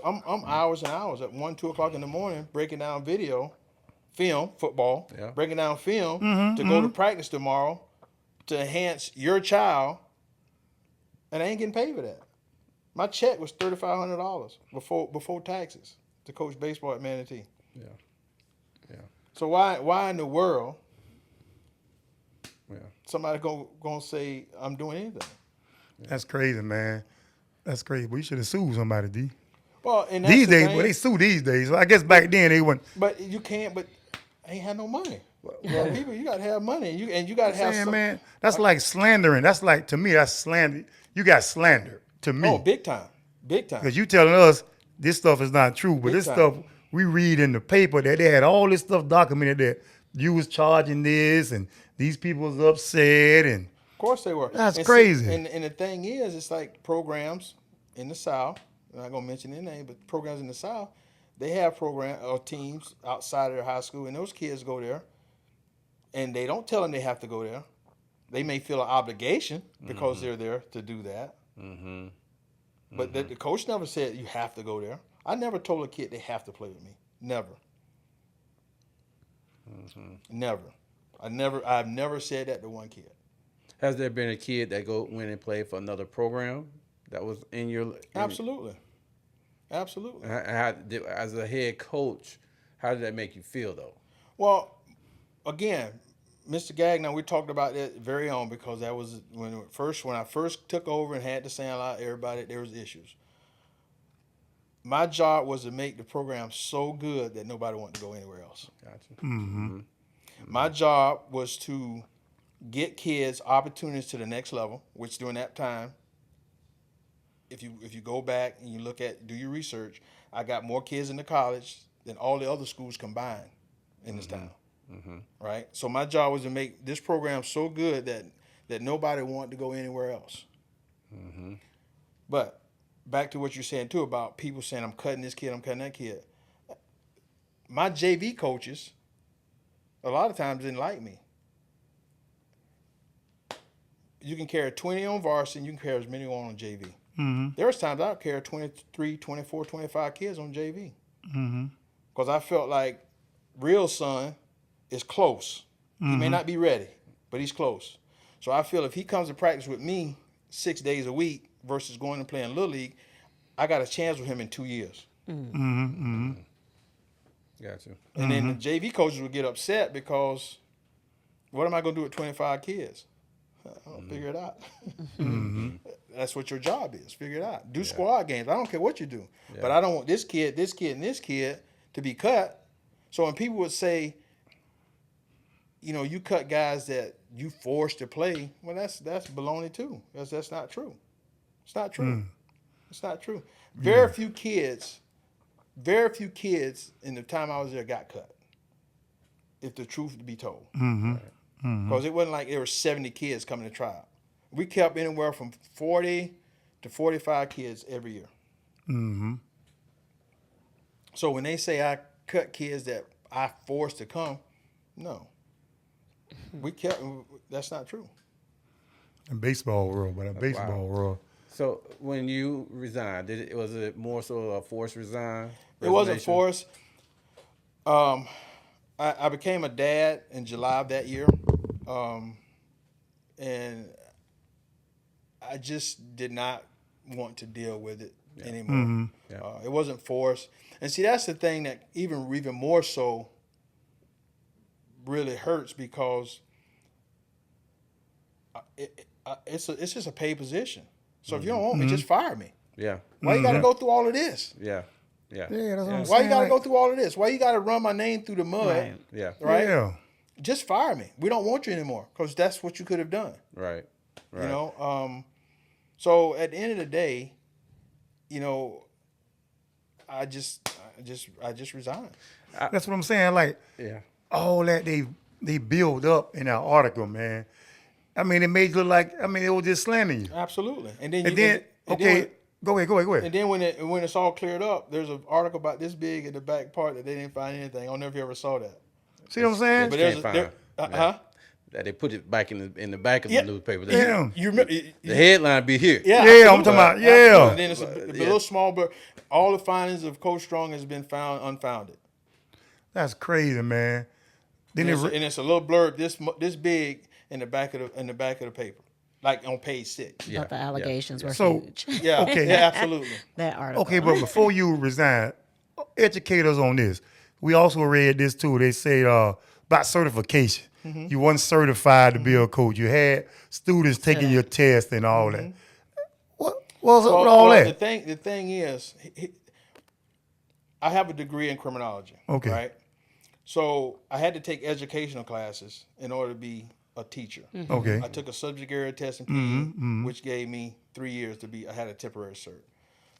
I'm hours and hours at 1-2 o'clock in the morning breaking down football, breaking down film to go to practice tomorrow, to enhance your child, and I ain't getting paid for that. My check was $3,500 before taxes to coach baseball at Manatee. Yeah. So why in the world somebody gonna say I'm doing anything? That's crazy, man. That's crazy. We should have sued somebody, D. Well, and these days, well, they sue these days. So I guess back then they wouldn't. But you can't. But ain't had no money. Well, people, you gotta have money, and you gotta have. Man, that's like slandering. That's like, to me, that's slander. You got slander to me. Oh, big time. Because you telling us this stuff is not true, but big this time. stuff we read in the paper that they had all this stuff documented that you was charging this and these people was upset and. Of course they were. That's crazy. See, and the thing is, it's like programs in the South. I'm not gonna mention their name, but programs in the South, they have program or teams outside of their high school, and those kids go there. And they don't tell them they have to go there. They may feel an obligation because they're there to do that. But the coach never said you have to go there. I never told a kid they have to play with me. Never. Never. I've never said that to one kid. Has there been a kid that went and played for another program that was in your? Absolutely. Absolutely. As a head coach, how did that make you feel though? Well. Again, Mr. Gagnon, we talked about that very own because that was when I first took over and had to Sandlot everybody, there was issues. My job was to make the program so good that nobody wanted to go anywhere else. Gotcha. My job was to get kids opportunities to the next level, which during that time, if you go back and you do your research, I got more kids in the college than all the other schools combined in this town. Right, so my job was to make this program so good that nobody wanted to go anywhere else. But back to what you're saying too about people saying I'm cutting this kid, I'm cutting that kid. My JV coaches, a lot of times didn't like me. You can carry 20 on varsity, and you can carry as many on JV. There was times I would carry 23, 24, 25 kids on JV because I felt like real son is close. He may not be ready, but he's close. So I feel if he comes to practice with me 6 days a week versus going and playing Little League, I got a chance with him in 2 years. Gotcha. And then the JV coaches would get upset because what am I going to do with 25 kids? I'll figure it out. That's what your job is. Figure it out. Do squad games. I don't care what you do. But I don't want this kid, and this kid to be cut. So when people would say, you cut guys that you forced to play. Well, that's baloney too. That's not true. It's not true. It's not true. Very few kids in the time I was there got cut. If the truth be told, because it wasn't like there were 70 kids coming to try out. We kept anywhere from 40 to 45 kids every year. So when they say I cut kids that I forced to come, no. That's not true. In baseball world, world. So when you resigned, was it more so a forced resign? It wasn't forced. I became a dad in July of that year, and I just did not want to deal with it anymore. It wasn't forced. And see, that's the thing that even more so really hurts because it's just a paid position. So if you don't want me, just fire me. Why you got to go through all of this? That's what I'm Why saying. you got to go through all of this? Why you got to run my name through the mud? Right? Just fire me. We don't want you anymore because that's what you could have done. Right. So at the end of the day, I just resigned. That's what I'm saying. Like, all that they build up in that article, man. I mean, it made you look like, it was just slandering you. Absolutely. Go ahead. And then when it's all cleared up, there's an article about this big in the back part that they didn't find anything. I don't know if you ever saw that. See what I'm saying? But that they put it back in the back of the newspaper. You remember, the headline be here. I'm talking about, And then it's a little small, but all the findings of Coach Strong has been found unfounded. That's crazy, man. And it's a little blurb this big in the back of the paper, like on page 6. But the allegations were huge. Absolutely. That article. Okay, but before you resign, educate us on this. We also read this too. They say about certification. You weren't certified to be a coach. You had students taking your test and all that. What was up with all that? The thing is, I have a degree in criminology. Okay. Right. So I had to take educational classes in order to be a teacher. Okay. I took a subject area test in PE, which gave me 3 years to be. I had a temporary cert.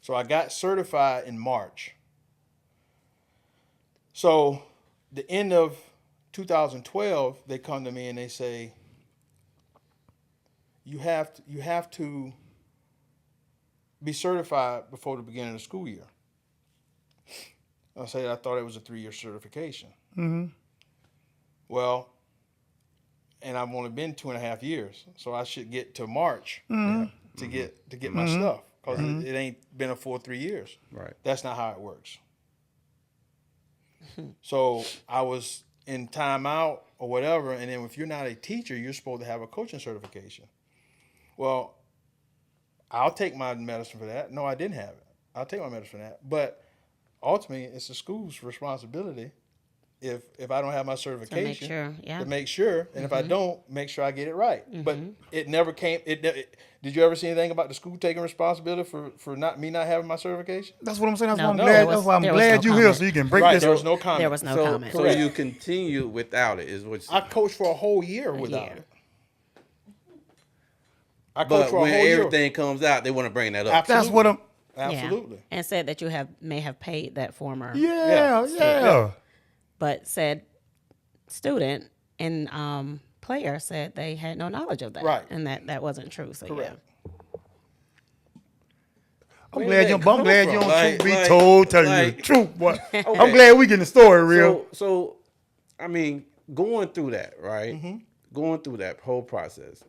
So I got certified in March. So the end of 2012, they come to me and they say, you have to be certified before the beginning of the school year. I said I thought it was a 3-year certification. Well, and I've only been 2.5 years, so I should get to March to get my stuff, because it ain't been a full 3 years. Right. That's not how it works. So I was in timeout or whatever, and then if you're not a teacher, you're supposed to have a coaching certification. Well, I'll take my medicine for that. No, I didn't have it. I'll take my medicine for that. But ultimately, it's the school's responsibility, if I don't have my certification, to make sure, and if I don't, make sure I get it right. But it never came. Did you ever see anything about the school taking responsibility for not having my certification? That's what I'm saying. That's No, why I'm no, glad. there was- That's why I'm there was glad no you here, comment. so you can break Right, this. there was no comment. There was no comment. So you continue without it, is what I coached for a whole year without year. it. I coached But for a when whole year. everything comes out, they want to bring that up. Absolutely. That's what I'm. Absolutely. Yeah. And said that you may have paid that former, Yeah. but said student and player said they had no knowledge of that. Right. And that wasn't true. So Correct. I'm glad you don't Like- Troof Be like- Told, telling you like- the truth, boy. Okay. I'm glad we getting the story real. So, I mean, going through that, right? Going through that whole process,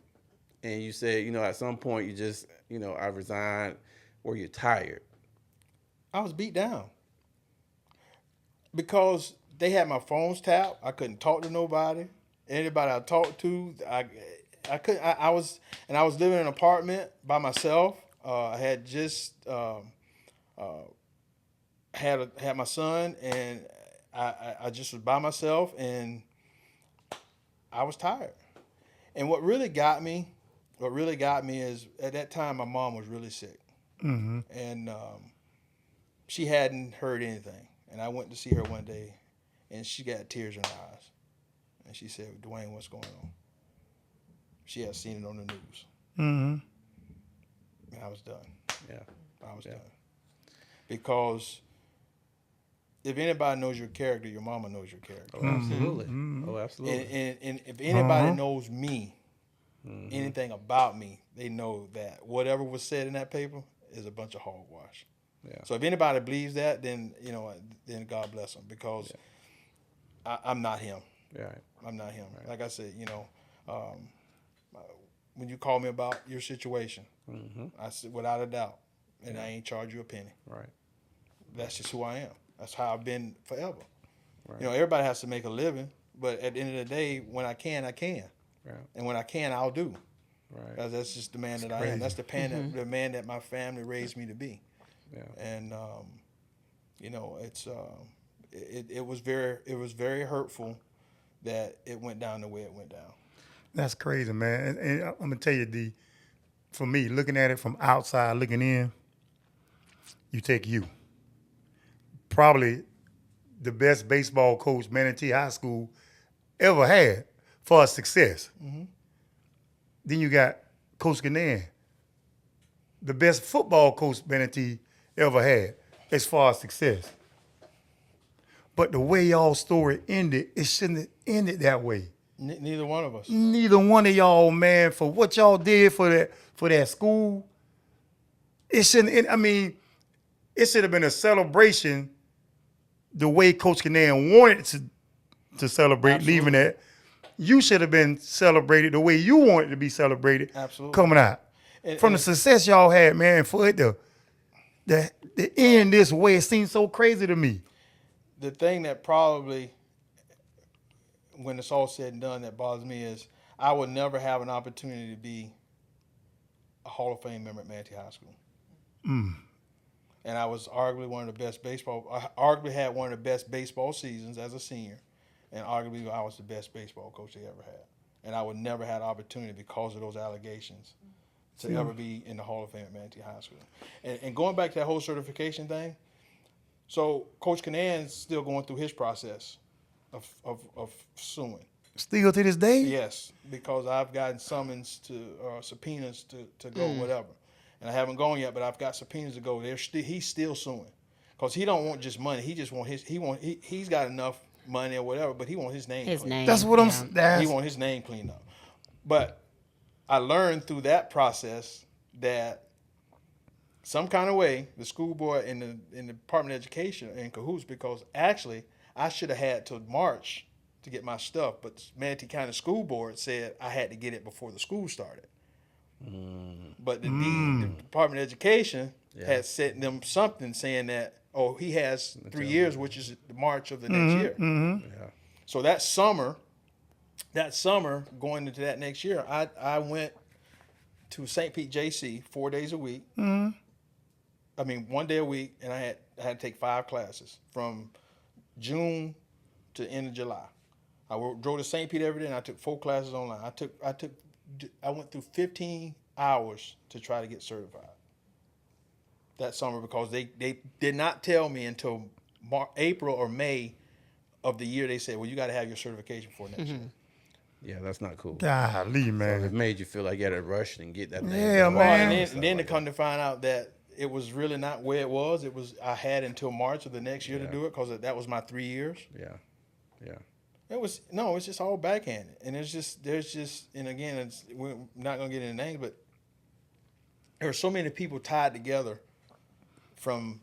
and you said, at some point you just, I resigned, or you're tired. I was beat down because they had my phones tapped. I couldn't talk to nobody. Anybody I talked to, I couldn't. I was living in an apartment by myself. I had just had my son, and I just was by myself, and I was tired. And what really got me is, at that time my mom was really sick, and she hadn't heard anything. And I went to see her one day, and she got tears in her eyes, and she said, "Dwayne, what's going on?" She had seen it on the news. And I was done. Yeah. I was done. Because if anybody knows your character, your mama knows your character. Oh, absolutely. Oh, absolutely. And if anybody knows me, anything about me, they know that whatever was said in that paper is a bunch of hogwash. Yeah. So if anybody believes that, then then God bless them, because I'm not him. Right. I'm not him. Right. Like I said, when you call me about your situation, I said without a doubt, and I ain't charge you a penny. Right. That's just who I am. That's how I've been forever. Right. Everybody has to make a living, but at the end of the day, when I can, I can. Right. And when I can, I'll do. Right. That's just the man that I am. That's the man that my family raised me to be. Yeah. And it's it was very hurtful that it went down the way it went down. That's crazy, man. And I'm gonna tell you, for me, looking at it from outside, looking in, you take you. Probably the best baseball coach Manatee High School ever had for success. Then you got Coach Gannan, the best football coach Manatee ever had as far as success. But the way y'all story ended, it shouldn't have ended that way. Neither one of us. Neither one of y'all, man, for what y'all did for that school. It shouldn't. I mean, it should have been a celebration the way Coach Gannan wanted to celebrate. Absolutely. Leaving that. You should have been celebrated the way you wanted to be celebrated. Absolutely. Coming out from the success y'all had, man. For it to end this way, it seems so crazy to me. The thing that probably, when it's all said and done, that bothers me is I would never have an opportunity to be a Hall of Fame member at Manatee High School. And I was arguably one of the best I arguably had one of the best baseball seasons as a senior, and arguably I was the best baseball coach they ever had. And I would never have the opportunity, because of those allegations, to ever be in the Hall of Fame at Manatee High School. And going back to that whole certification thing, So Coach Canan's still going through his process of suing. Still to this day? Yes, because I've gotten summons to subpoenas to go whatever, and I haven't gone yet, but I've got subpoenas to go. He's still suing, because he don't want just money. He just want he's got enough money or whatever, but he want his name. That's what I'm. He want his name cleaned up. But I learned through that process that some kind of way the school board and the Department of Education are in cahoots, because actually I should have had till March to get my stuff, but Manatee County School Board said I had to get it before the school started. But the Department of Education had sent them something saying that, oh, he has 3 years, which is the March of the next year. Yeah. So that summer, going into that next year, I went to St. Pete JC 4 days a week. I mean, 1 day a week, and I had to take 5 classes from June to end of July. I drove to St. Pete every day, and I took 4 classes online. I went through 15 hours to try to get certified that summer, because they did not tell me until April or May of the year. They said, well, you got to have your certification for next year. Yeah, that's not cool. Golly, man. So it made you feel like you had to rush and get that thing. Yeah, man. And then to come to find out that it was really not where it was. I had until March of the next year to do it, because that was my 3 years. Yeah. It's just all backhanded, and and again, we're not gonna get into names, but there are so many people tied together, from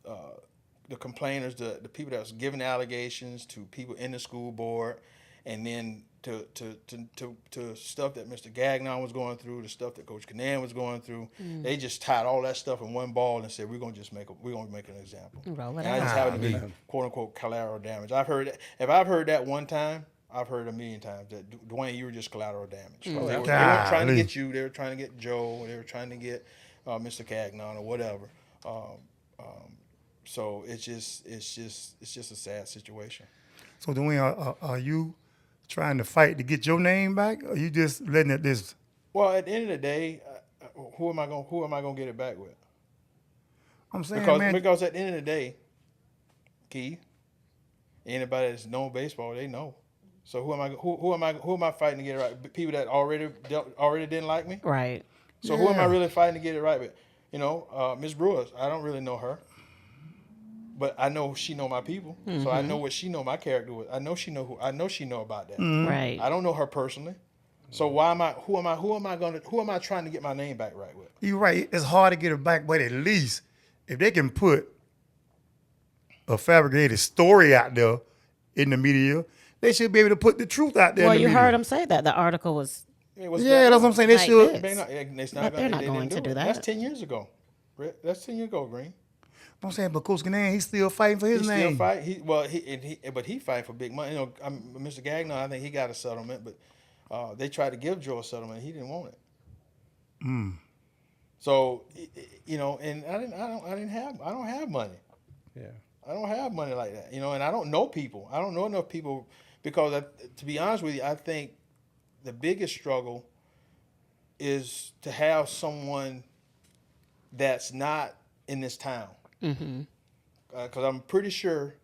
the complainers, the people that was giving the allegations, to people in the school board, and then to stuff that Mr. Gagnon was going through, the stuff that Coach Canan was going through. They just tied all that stuff in one ball and said, we're gonna make an example. Roll it and I just happened to be quote unquote collateral damage. If I've heard that one time, I've heard a million times that Dwayne, you were just collateral damage. They weren't trying to get you. They were trying to get Joe. They were trying to get Mr. Gagnon or whatever. So it's just a sad situation. So Dwayne, are you trying to fight to get your name back, or you just letting it this? Well, at the end of the day, who am I gonna get it back with? I'm saying, because at the end of the day, Keith, anybody that's known baseball, they know. So who am I fighting to get it right? People that already didn't like me, right? So who am I really fighting to get it right with? Ms. Brewers, I don't really know her, but I know she know my people, so I know what she know my character was. I know she know about that. Right. I don't know her personally, so who am I trying to get my name back right with? You're right. It's hard to get it back, but at least if they can put a fabricated story out there in the media, they should be able to put the truth out there. Well, in the you media. heard them say that the article was. That's what I'm saying. They like should. this. But they're not going to do that. That's 10 years ago. That's 10 years ago, Green. I'm saying, but Coach Canan, he's still fighting for his name. Still fight. But he fighting for big money. Mr. Gagnon, I think he got a settlement, but they tried to give Joe a settlement. He didn't want it. So, and I don't have money. Yeah. I don't have money like that, and I don't know people. I don't know enough people, because to be honest with you, I think the biggest struggle is to have someone that's not in this town. Because I'm pretty sure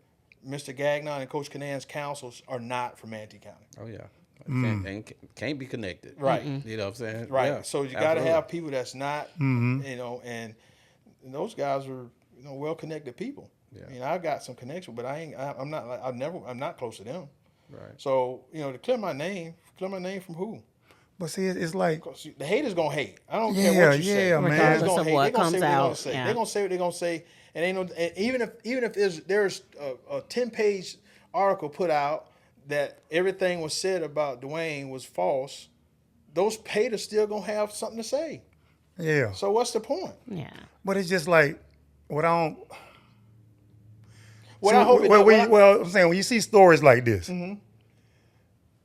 Mr. Gagnon and Coach Canan's councils are not from Manatee County. Oh, yeah. Can't be connected. Right. You know what I'm saying? Right. Yeah, so you got to have people that's not, and those guys are, well-connected people. Yeah. I mean, I've got some connection, but I'm not close to them. Right. So, to clear my name from who? But see, it's like the haters gonna hate. I don't care what you say. Yeah, man. Regardless of what comes out. They're gonna say what they're gonna say, and even if there's a 10-page article put out that everything was said about Dwayne was false, those haters still gonna have something to say. Yeah. So what's the point? Yeah. But it's just like what I don't. I'm saying when you see stories like this,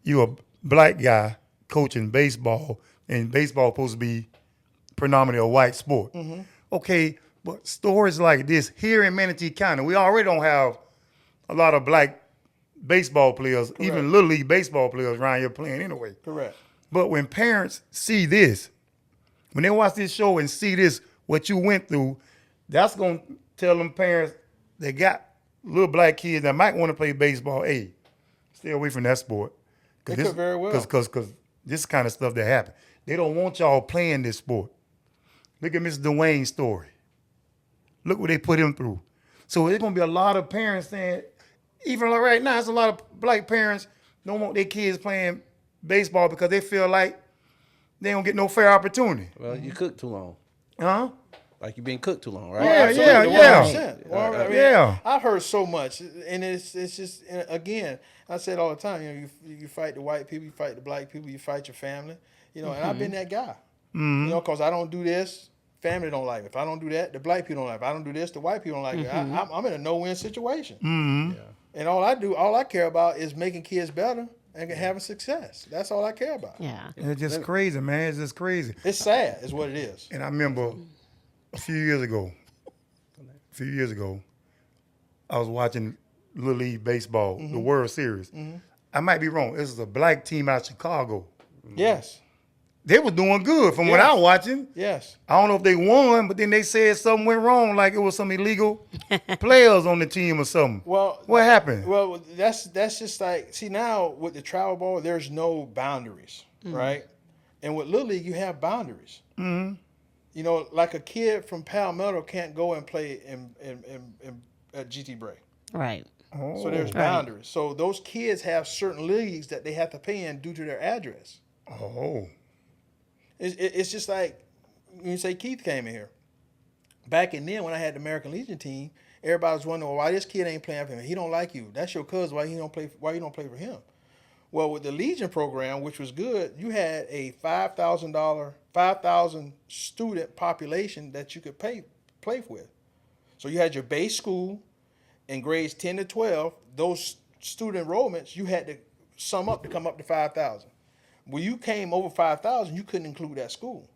you a black guy coaching baseball, and baseball supposed to be predominantly a white sport. Okay, but stories like this here in Manatee County, we already don't have a lot of black baseball players, even Little League baseball players around here playing anyway. Correct. But when parents see this, when they watch this show and see this, what you went through, that's going to tell them parents, they got little black kids that might want to play baseball. Hey, stay away from that sport. They could very well. Because this kind of stuff that happen. They don't want y'all playing this sport. Look at Mr. Dwayne's story. Look what they put him through. So there's going to be a lot of parents saying, even like right now, there's a lot of black parents don't want their kids playing baseball because they feel like they don't get no fair opportunity. Well, you cook too long. Huh? Like you've been cooked too long, right? Yeah. 100%. Well, I mean, Yeah. I've heard so much, and it's just, again, I say it all the time. You know, you fight the white people, you fight the black people, you fight your family. You know, and I've been that guy. You know, because I don't do this, family don't like me. If I don't do that, the black people don't like me. If I don't do this, the white people don't like me. I'm in a no-win situation. Mm-hmm. Yeah. And all I care about is making kids better and having success. That's all I care about. Yeah. And it's just crazy, man. It's just crazy. It's sad, is what it is. And I remember a few years ago, I was watching Little League Baseball, the World Series. I might be wrong. This is a black team out of Chicago. Yes. They were doing good from what I was watching. Yes. I don't know if they won, but then they said something went wrong, like it was some illegal players on the team or something. Well, what happened? Well, that's just like, see, now with the travel ball, there's no boundaries, right? And with Little League, you have boundaries. Mm-hmm. You know, like a kid from Palmetto can't go and play at GT Bray. Right. Oh. So there's boundaries. So those kids have certain leagues that they have to pay in due to their address. Oh. It's just like when you say Keith came in here. Back in then, when I had the American Legion team, everybody was wondering, well, why this kid ain't playing for him? He don't like you. That's your cousin. Why you don't play for him? Well, with the Legion program, which was good, you had a $5,000 student population that you could play with. So you had your base school in grades 10 to 12. Those student enrollments you had to sum up to come up to 5,000. When you came over 5,000, you couldn't include that school.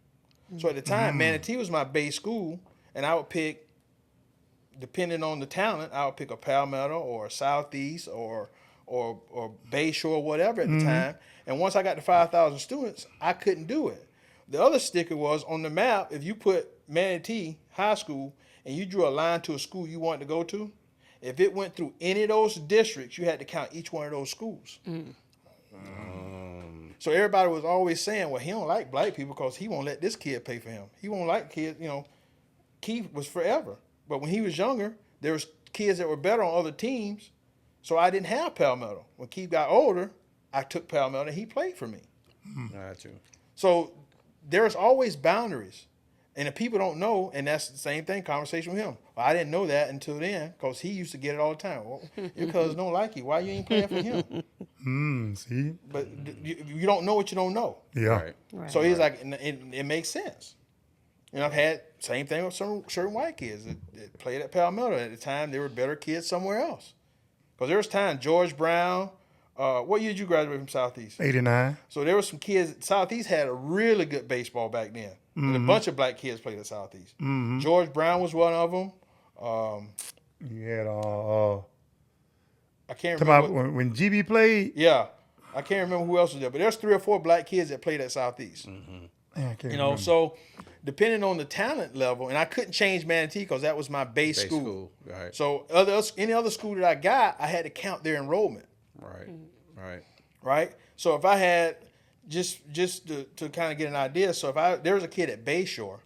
So at the time, Manatee was my base school, and I would pick, depending on the talent, I would pick a Palmetto or a Southeast or Bayshore or whatever at the time. And once I got to 5,000 students, I couldn't do it. The other sticker was on the map, if you put Manatee High School and you drew a line to a school you wanted to go to, if it went through any of those districts, you had to count each one of those schools. So everybody was always saying, well, he don't like black people because he won't let this kid pay for him. He won't like kids, you know. Keith was forever. But when he was younger, there was kids that were better on other teams. So I didn't have Palmetto. When Keith got older, I took Palmetto and he played for me. Got you. So there's always boundaries. And if people don't know, and that's the same thing, conversation with him. Well, I didn't know that until then because he used to get it all the time. Well, your cousin don't like you. Why you ain't playing for him? See? But you don't know what you don't know. Yeah. Right. So he's like, it makes sense. And I've had same thing with some certain white kids that played at Palmetto. At the time, they were better kids somewhere else. Because there was time, George Brown, what year did you graduate from Southeast? 89. So there were some kids, Southeast had a really good baseball back then. And a bunch of black kids played at Southeast. George Brown was one of them. You had I can't remember. when GB played. Yeah. I can't remember who else was there. But there's 3 or 4 black kids that played at Southeast. I can't You know, remember. so depending on the talent level, and I couldn't change Manatee because that was my base school. Right. So any other school that I got, I had to count their enrollment. Right. So if I had just to kind of get an idea, so if there was a kid at Bayshore,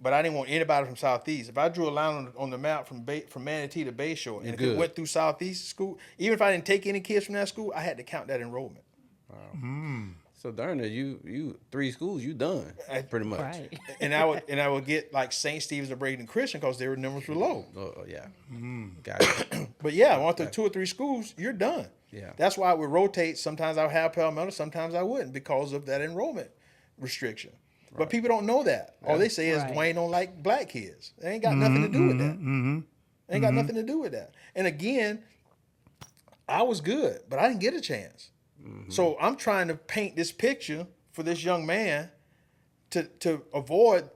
but I didn't want anybody from Southeast. If I drew a line on the map from Manatee to Bayshore, and if it went through Southeast school, even if I didn't take any kids from that school, I had to count that enrollment. Wow. So darn it, you 3 schools, you done pretty much. Right. And I would get like St. Stephen's or Bradenton Christian because their numbers were low. Oh yeah. Got it. But yeah, once the 2 or 3 schools, you're done. Yeah. That's why I would rotate. Sometimes I would have Palmetto, sometimes I wouldn't because of that enrollment restriction. But people don't know that. All they say is Dwayne don't like black kids. It ain't got nothing to do with that. It ain't got nothing to do with that. And again, I was good, but I didn't get a chance. So I'm trying to paint this picture for this young man to avoid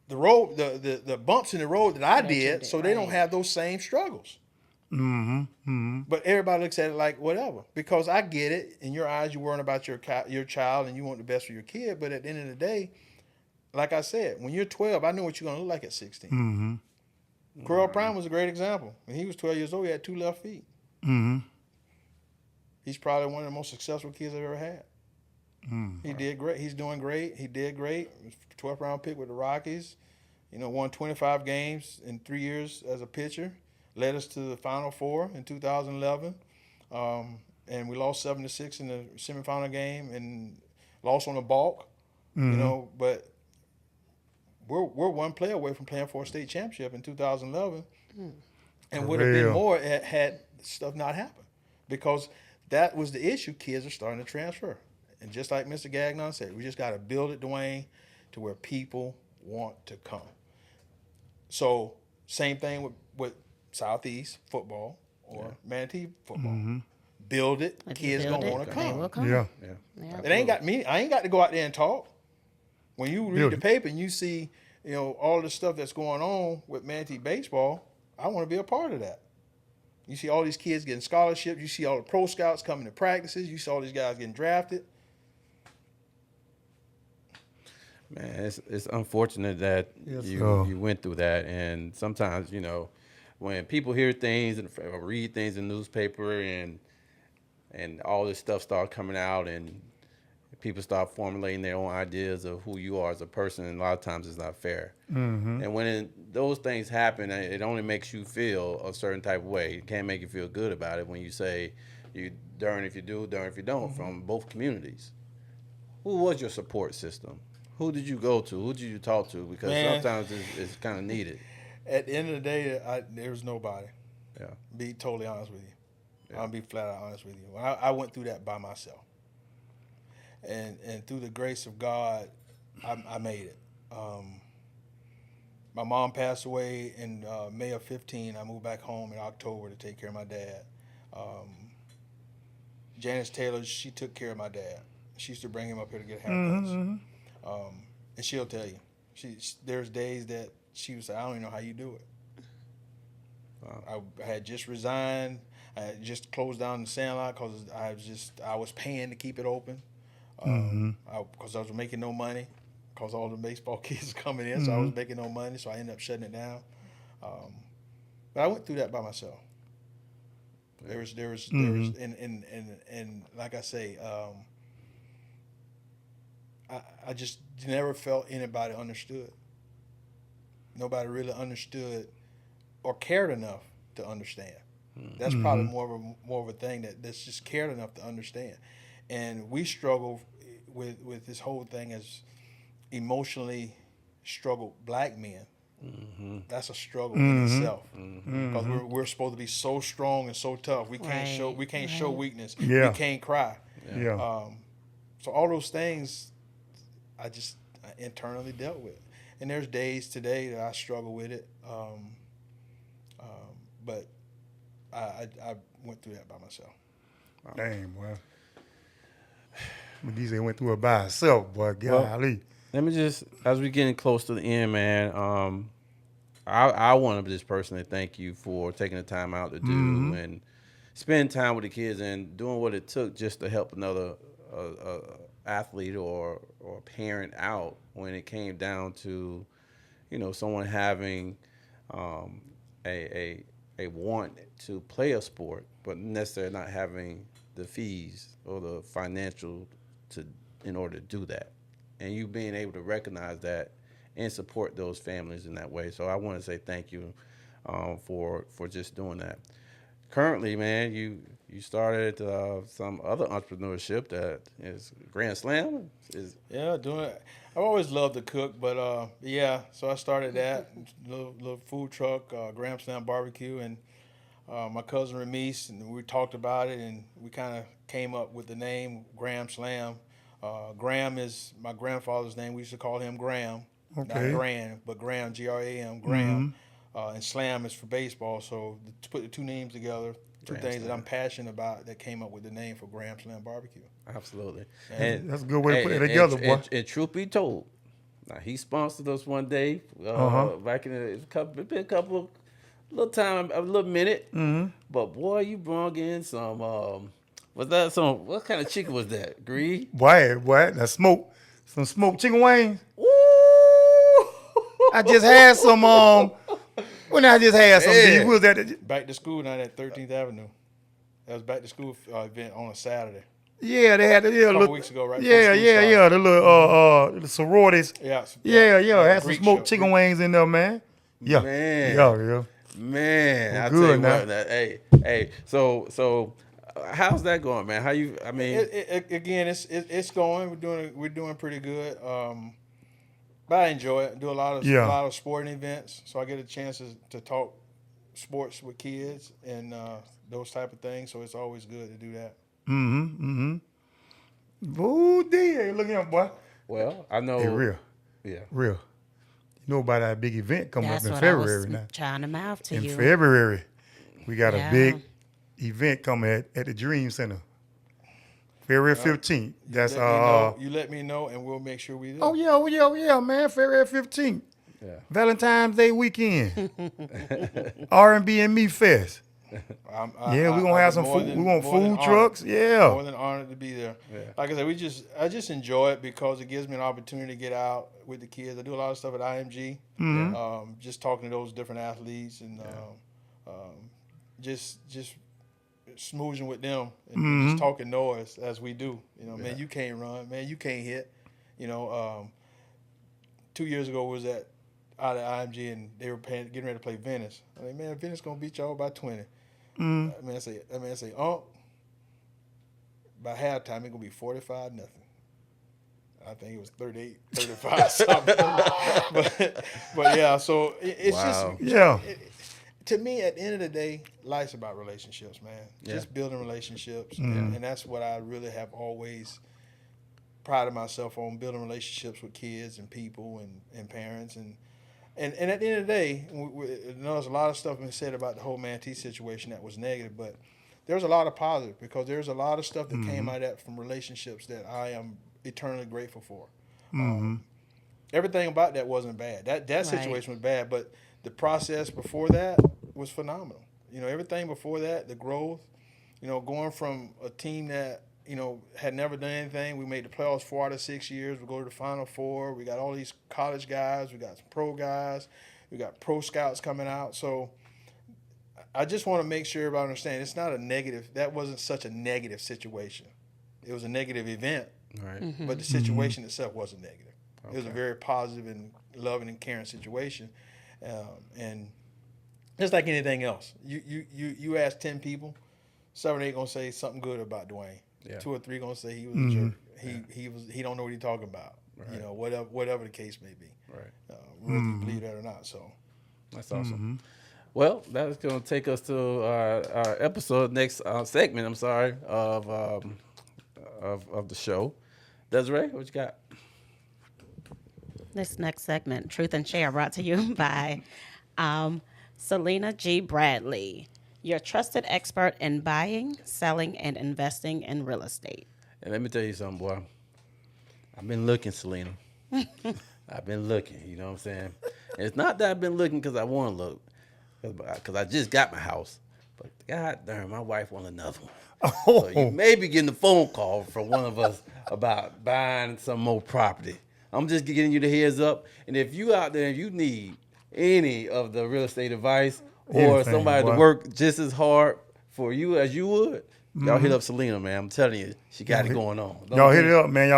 the road, the bumps in the road that I did, so they don't have those same struggles. But everybody looks at it like whatever, because I get it. In your eyes, you're worrying about your child and you want the best for your kid. But at the end of the day, like I said, when you're 12, I know what you're gonna look like at 16. Corral Prime was a great example. When he was 12 years old, he had 2 left feet. Mm-hmm. He's probably one of the most successful kids I've ever had. He did great. He's doing great. He did great. 12th round pick with the Rockies. Won 25 games in 3 years as a pitcher. Led us to the Final Four in 2011. And we lost 7-6 in the semifinal game and lost on the balk. But we're one player away from playing for a state championship in 2011. And would have been more had stuff not happened. Because that was the issue. Kids are starting to transfer. And just like Mr. Gagnon said, we just got to build it, Dwayne, to where people want to come. So same thing with Southeast football or Manatee football. Build it, kids gonna want to come. Yeah. It ain't got me. I ain't got to go out there and talk. When you read the paper and you see, all the stuff that's going on with Manatee baseball, I want to be a part of that. You see all these kids getting scholarships. You see all the pro scouts coming to practices. You see all these guys getting drafted. Man, it's unfortunate that you went through that, and sometimes when people hear things or read things in the newspaper and all this stuff start coming out and people start formulating their own ideas of who you are as a person, and a lot of times it's not fair. And when those things happen, it only makes you feel a certain type of way. It can't make you feel good about it when you say you darn if you do, darn if you don't from both communities. Who was your support system? Who did you go to? Who did you talk to? Because sometimes it's kind of needed. At the end of the day, there was nobody. Yeah. Be totally honest with you. I'll be flat out honest with you. I went through that by myself. And through the grace of God, I made it. My mom passed away in May of 15. I moved back home in October to take care of my dad. Janice Taylor, she took care of my dad. She used to bring him up here to get haircuts. And she'll tell you, there's days that she would say, I don't even know how you do it. I had just resigned. I had just closed down the Sandlot because I was paying to keep it open. Because I was making no money because all the baseball kids were coming in, so I was making no money, so I ended up shutting it down. But I went through that by myself. There was, and like I say, I just never felt anybody understood. Nobody really understood or cared enough to understand. That's probably more of a thing that's just cared enough to understand. And we struggle with this whole thing as emotionally struggled black men. That's a struggle in itself because we're supposed to be so strong and so tough. We can't show weakness. We can't cry. So all those things I internally dealt with. And there's days today that I struggle with it. But I went through that by myself. Dang, boy. McGee went through it by himself, boy. Golly. Let me just, as we're getting close to the end, man, I want to just personally thank you for taking the time out to do and spend time with the kids and doing what it took just to help another athlete or parent out when it came down to, someone having a want to play a sport, but necessarily not having the fees or the financial in order to do that. And you being able to recognize that and support those families in that way. So I want to say thank you for just doing that. Currently, man, you started some other entrepreneurship that is Gramslam. Doing it. I've always loved to cook, but so I started that little food truck, Gramslam BBQ, and my cousin Remise, and we talked about it, and we kind of came up with the name Gramslam. Gram is my grandfather's name. We used to call him Graham, not Gran, but Graham, G-R-A-M, Graham. And Slam is for baseball. So to put the two names together, two things that I'm passionate about, that came up with the name for Gramslam BBQ. Absolutely. And that's a good way to put it together, boy. And Troof Be Told, now he sponsored us one day back in a couple little time, a little minute. But boy, you brought in some. What kind of chicken was that? Green? Boy, some smoked chicken wings. Ooh! I just had some When I just had some beef, we was at the, back to school down at 13th Avenue. That was back to school event on a Saturday. Yeah, they had a couple weeks ago, right? Yeah, the little the sororities. Yeah, had some smoked chicken wings in there, man. Yeah, man, Well, I good tell you now. what, hey, so how's that going, man? How you? I mean, again, it's going. We're doing pretty good. But I enjoy it. I do a lot of sporting events, so I get a chance to talk sports with kids and those type of things. So it's always good to do that. Oh, dear. Look at him, boy. well, I know. Hey, real. Yeah. Real. You know about that big event coming That's up in what February I was now. trying to mouth to In you. February, we got a Yeah. big event coming at the Dream Center. February 15th. That's You let me know, and we'll make sure we do. Oh yeah, man. February 15th. Yeah. Valentine's Day weekend. R&B and Me Fest. We're gonna have some food. We're gonna food trucks. Yeah. More than honored to be there. Yeah. Like I said, I just enjoy it because it gives me an opportunity to get out with the kids. I do a lot of stuff at IMG. Just talking to those different athletes and just smoozing with them and just talking noise as we do. You know, man, you can't run, man, you can't hit. You know, 2 years ago was out at IMG and they were getting ready to play Venice. I mean, man, Venice gonna beat y'all by 20. I mean, I say, by halftime it's gonna be 45-0. I think it was 38-35 something. but yeah, so it's to me, at the end of the day, life's about relationships, man. Yeah. Just building relationships, and that's what I really have always prided myself on: building relationships with kids and people and parents and at the end of the day, there's a lot of stuff been said about the whole Manatee situation that was negative, but there's a lot of positive because there's a lot of stuff that came out of that from relationships that I am eternally grateful for. Everything about that wasn't bad. That situation was bad, but the process before that was phenomenal. You know, everything before that, the growth, you know, going from a team that, you know, had never done anything. We made the playoffs 4 out of 6 years. We go to the Final Four. We got all these college guys. We got some pro guys. We got pro scouts coming out. So I just want to make sure everybody understands it's not a negative. That wasn't such a negative situation. It was a negative event, right? But the situation itself wasn't negative. Okay. It was a very positive and loving and caring situation. And just like anything else, you ask 10 people, 7 or 8 gonna say something good about Dwayne. Yeah. 2 or 3 gonna say he was a jerk. He don't know what he's talking about. Right. You know, whatever the case may be. Right. Whether you believe that or not. So that's awesome. Well, that's gonna take us to our episode next segment. I'm sorry of the show. Desiree, what you got? This next segment, Truth and Share, brought to you by Selena G. Bradley, your trusted expert in buying, selling, and investing in real estate. And let me tell you something, boy. I've been looking, Selena. I've been looking, you know what I'm saying? And it's not that I've been looking because I want to look, because I just got my house. But God darn, my wife wants another one. So you may be getting a phone call from one of us about buying some more property. I'm just giving you the heads up. And if you out there and you need any of the real estate advice or somebody to work just as hard for you as you would, y'all hit up Selena, man. I'm telling you, she got it going on. Y'all hit it up, man.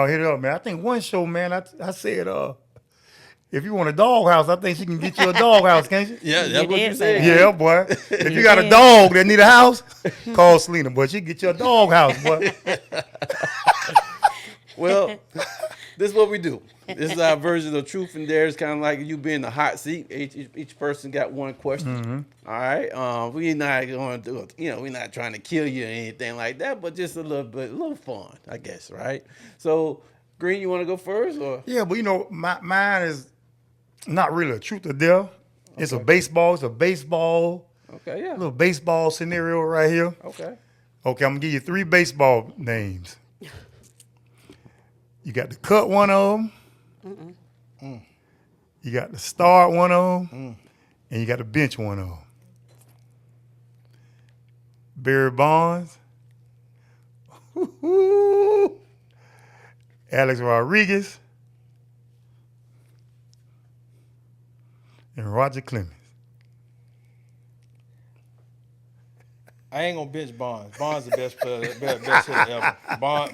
I think one show, man, I said, if you want a doghouse, I think she can get you a doghouse, can't she? Yeah, that's what you said. Yeah, boy. If you got a dog that need a house, call Selena, boy. She can get you a doghouse, boy. Well, this is what we do. This is our version of Troof and Share. It's kind of like you being in the hot seat. Each person got one question. All right. We're not going to do it. You know, we're not trying to kill you or anything like that, but just a little fun, I guess, right? So, Green, you want to go first? Or? Yeah, but you know, mine is not really a truth or dare. It's a baseball. Okay, yeah. Little baseball scenario right here. Okay, I'm going to give you 3 baseball names. You got to cut one of them. You got to start one of them. And you got to bench one of them. Barry Bonds. Alex Rodriguez. And Roger Clemens. I ain't gonna bench Bonds. Bonds the best player, best hitter ever.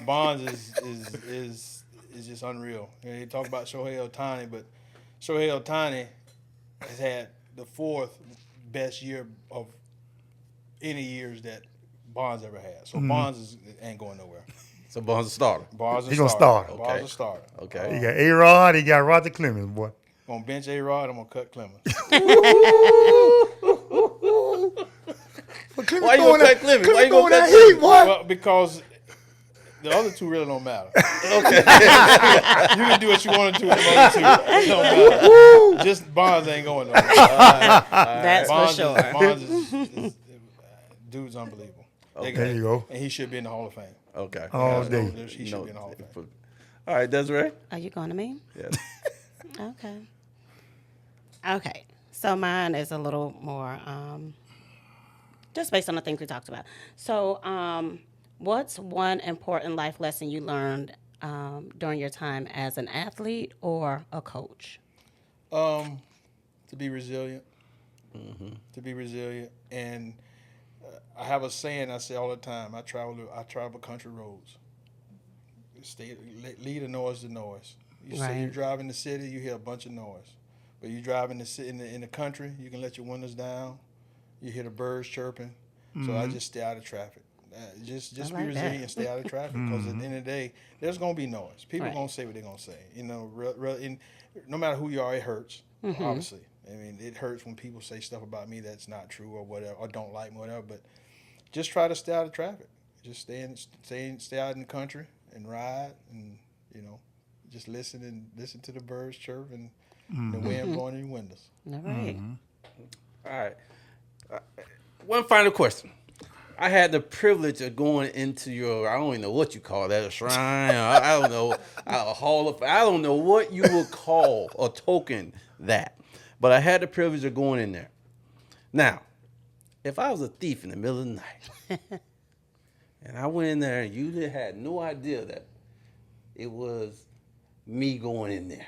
Bonds is just unreal. You know, you talk about Shohei Ohtani, but Shohei Ohtani has had the 4th best year of any years that Bonds ever had. So Bonds ain't going nowhere. So Bonds a starter. Bonds He gonna start. Okay. Bonds a starter. Okay. He got A-Rod, he got Roger Clemens, boy. Gonna bench A-Rod, I'm gonna cut Clemens. Why you gonna cut Clemens? Why you gonna cut heat, Clemens? boy? Well, because the other two really don't matter. Okay. You can do what you want to do with the other two. It don't matter. Just Bonds ain't going nowhere. That's Bonds for sure. Bonds is dude's unbelievable. There you go. And he should be in the Hall of Fame. Okay. All day. He should be in the Hall of Fame. All right, Desiree. Are you going to me? Yes. Okay. So mine is a little more just based on the things we talked about. So what's one important life lesson you learned during your time as an athlete or a coach? To be resilient. To be resilient. And I have a saying I say all the time. I travel country roads. Lead the noise to noise. You say you're driving the city, you hear a bunch of noise. But you drive in the country, you can let your windows down. You hear the birds chirping. So I just stay out of traffic. Just be resilient and stay out of traffic, because at the end of the day, there's gonna be noise. People are gonna say what they're gonna say. You know, no matter who you are, it hurts. Obviously, I mean, it hurts when people say stuff about me that's not true or whatever, or don't like me, whatever. But just try to stay out of traffic. Just stay out in the country and ride, and just listen to the birds chirp and the wind blowing in your windows. All right. All right. One final question. I had the privilege of going into your, I don't even know what you call that, a shrine, I don't know, a hall of, I don't know what you would call a token that. But I had the privilege of going in there. Now, if I was a thief in the middle of the night, and I went in there and you had no idea that it was me going in there,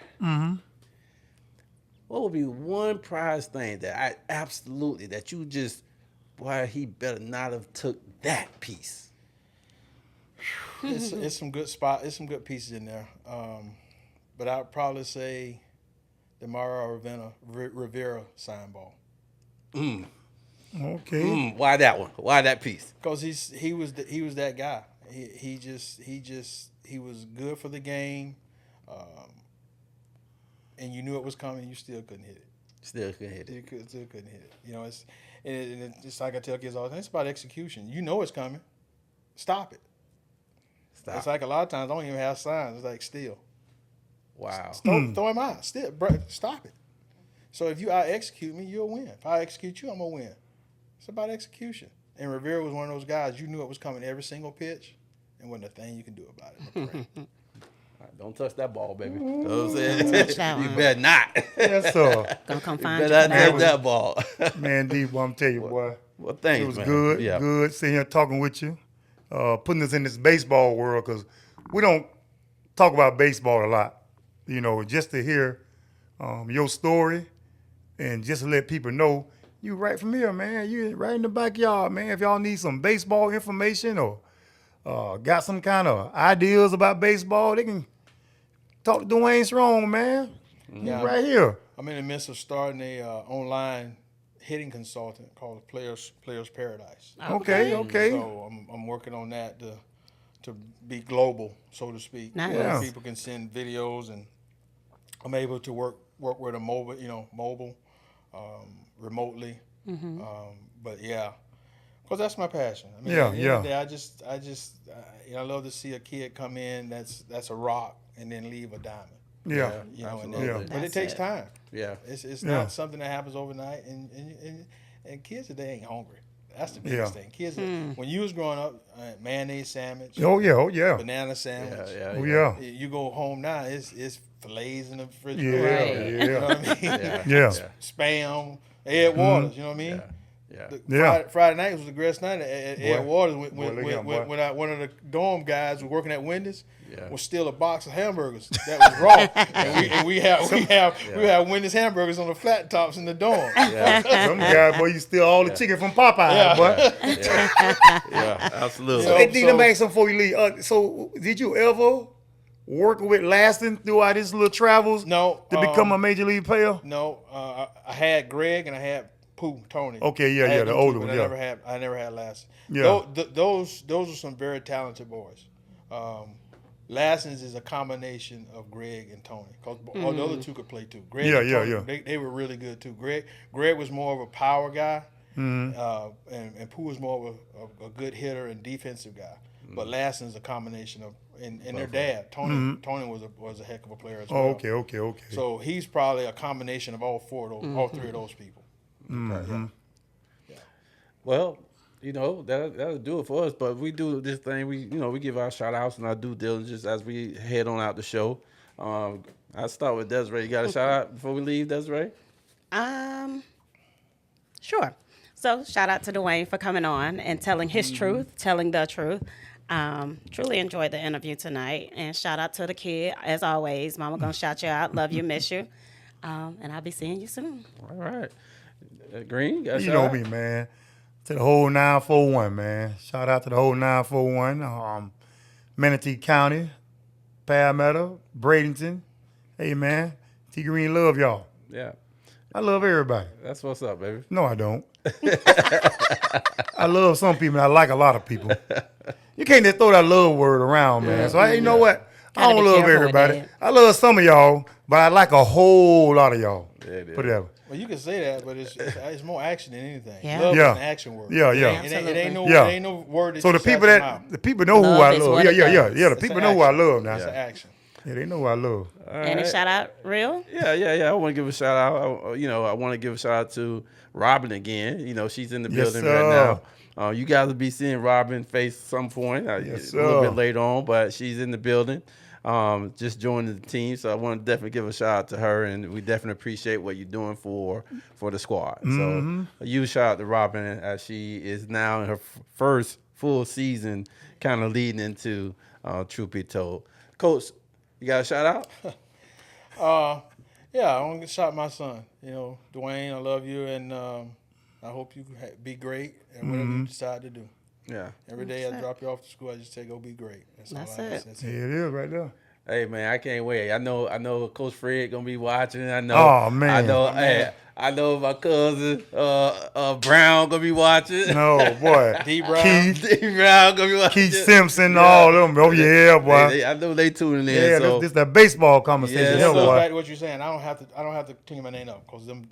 what would be one prize thing that that you just, boy, he better not have took that piece? It's some good pieces in there. But I'd probably say the Mario Rivera sign ball. Okay. Why that one? Why that piece? Because he was that guy. He was good for the game, and you knew it was coming. You still couldn't hit it. Still couldn't hit it. Still couldn't hit it. You know, it's like I tell kids all the time. It's about execution. You know it's coming. Stop it. It's like a lot of times I don't even have signs. It's like still. Wow. Throw him out. Still, stop it. So if you out execute me, you'll win. If I execute you, I'm gonna win. It's about execution. And Rivera was one of those guys. You knew it was coming every single pitch, and wasn't a thing you can do about it. Don't touch that ball, baby. Touch that You one. better not. Yes, sir. Gonna come You find you. better for not that touch one. that ball. Man, D, boy, I'm telling you, boy. Well, thanks, It was man. good, Yeah. good sitting here talking with you, putting us in this baseball world, because we don't talk about baseball a lot. You know, just to hear your story and just to let people know you right from here, man. You right in the backyard, man. If y'all need some baseball information or got some kind of ideas about baseball, they can talk to Dwayne Strong, man. Yeah. He's right here. I'm in the midst of starting a online hitting consultant called Players Paradise. Okay. So I'm working on that to be global, so to speak. Nice. Where Yeah. people can send videos, and I'm able to work with a mobile, remotely. But yeah, because that's my passion. I mean, at the end of the day, I just I love to see a kid come in that's a rock and then leave a diamond. Yeah. But it takes time. Yeah. It's not something that happens overnight, and kids today ain't hungry. That's the biggest thing. Kids, when you was growing up, mayonnaise sandwich. Oh yeah. Banana sandwich. Yeah. You go home now, it's fillets in the Yeah. refrigerator. Right. You know what I mean? Yeah. Spam, Ed Waters. You know what I mean? Friday night was the greatest night at Ed Waters when one of the dorm guys was working at Wendy's was still a box of hamburgers that was raw, and we have Wendy's hamburgers on the flat tops in the dorm. Some guys, boy, you steal all the chicken from Popeye, boy. Yeah, absolutely. So, let me ask something before you leave. So, did you ever work with Laston throughout his little travels? No. To become a major league player? No. I had Greg and I had Tony. Okay, the older one. I never had Laston. Yeah. Those are some very talented boys. Laston's is a combination of Greg and Tony. Because the other two could play too. Greg and Tony, they were really good too. Greg was more of a power guy, and Pooh was more of a good hitter and defensive guy. But Laston's a combination of and their dad, Tony. Tony was a heck of a player as well. Okay. So he's probably a combination of all three of those people. Well, that'll do it for us. But we do this thing. We give our shout outs and our due diligence as we head on out the show. I'll start with Desiree. You got a shout out before we leave, Desiree? Sure. So shout out to Dwayne for coming on and telling his truth, telling the truth. Truly enjoyed the interview tonight. And shout out to the kid, as always. Mama gonna shout you out. Love you, miss you. And I'll be seeing you soon. All right. Green, you know me, man. To the whole 941, man. Shout out to the whole 941. Manatee County, Palmetto, Bradenton. Hey, man. T Green love y'all. Yeah. I love everybody. That's what's up, baby. No, I don't. I love some people and I like a lot of people. You can't just throw that love word around, man. So, you know what? I don't love everybody. I love some of y'all, but I like a whole lot of y'all. Put it that way. Well, you can say that, but it's more action than anything. Yeah. Love is an action word. Yeah. It ain't no word that so you the people know who I love. Yeah. The people know who I love now. It's an action. Yeah, they know who I love. Any shout out, real? Yeah. I want to give a shout out. I want to give a shout out to Robin again. She's in the building right now. You guys will be seeing Robin face some point a little bit later on, but she's in the building. Just joining the team, so I want to definitely give a shout out to her, and we definitely appreciate what you're doing for the squad. So a huge shout out to Robin as she is now in her first full season, kind of leading into Troof Be Told. Coach, you got a shout out? Yeah, I want to shout my son. Dwayne, I love you, and I hope you be great at whatever you decide to do. Yeah. Every day I drop you off to school, I just say go be great. That's it. Yeah, it is right there. Hey man, I can't wait. I know Coach Fred gonna be watching. I know. Oh man. I know my cousin Brown gonna be watching. No boy. D Brown. D Brown gonna be watching. Keith Simpson, all of them. Oh yeah, boy. I know they tuning in. Yeah, so. this is that baseball conversation. Yeah, boy. back to what you're saying. I don't have to clean my name up because them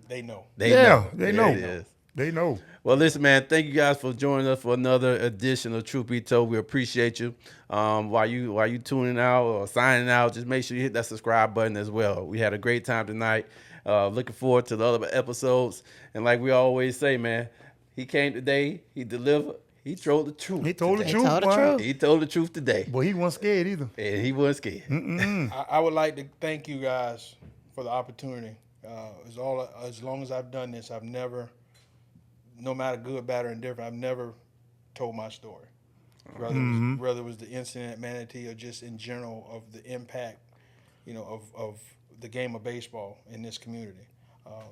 they know. They know. They know. Well, listen, man, thank you guys for joining us for another edition of Troof Be Told. We appreciate you. While you tuning out or signing out, just make sure you hit that subscribe button as well. We had a great time tonight. Looking forward to the other episodes. And like we always say, man, he came today, he delivered, he told the truth. He told the truth. He told the truth today. Boy, he wasn't scared either. And he wasn't scared. I would like to thank you guys for the opportunity. As long as I've done this, I've never, no matter good, bad, or indifferent, I've never told my story. Whether it was the incident at Manatee or just in general of the impact, of the game of baseball in this community.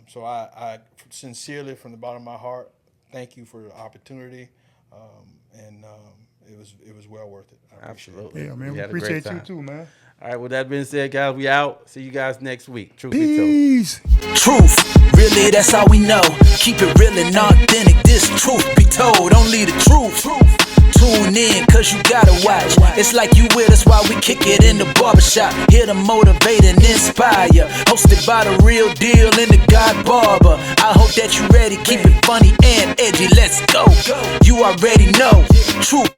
So I sincerely, from the bottom of my heart, thank you for the opportunity, and it was well worth it. Absolutely. Yeah, man, we appreciate you too, man. All right, with that being said, guys, we out. See you guys next week. Troof Be Peace. Truth, really, that's all we know. Keep it real and authentic. This truth be told. Only the truth. Tune in, cause you gotta watch. It's like you with us while we kick it in the barbershop. Here to motivate and inspire. Hosted by the real deal and the God Barber. I hope that you ready. Keep it funny and edgy. Let's go. You already know. Truth.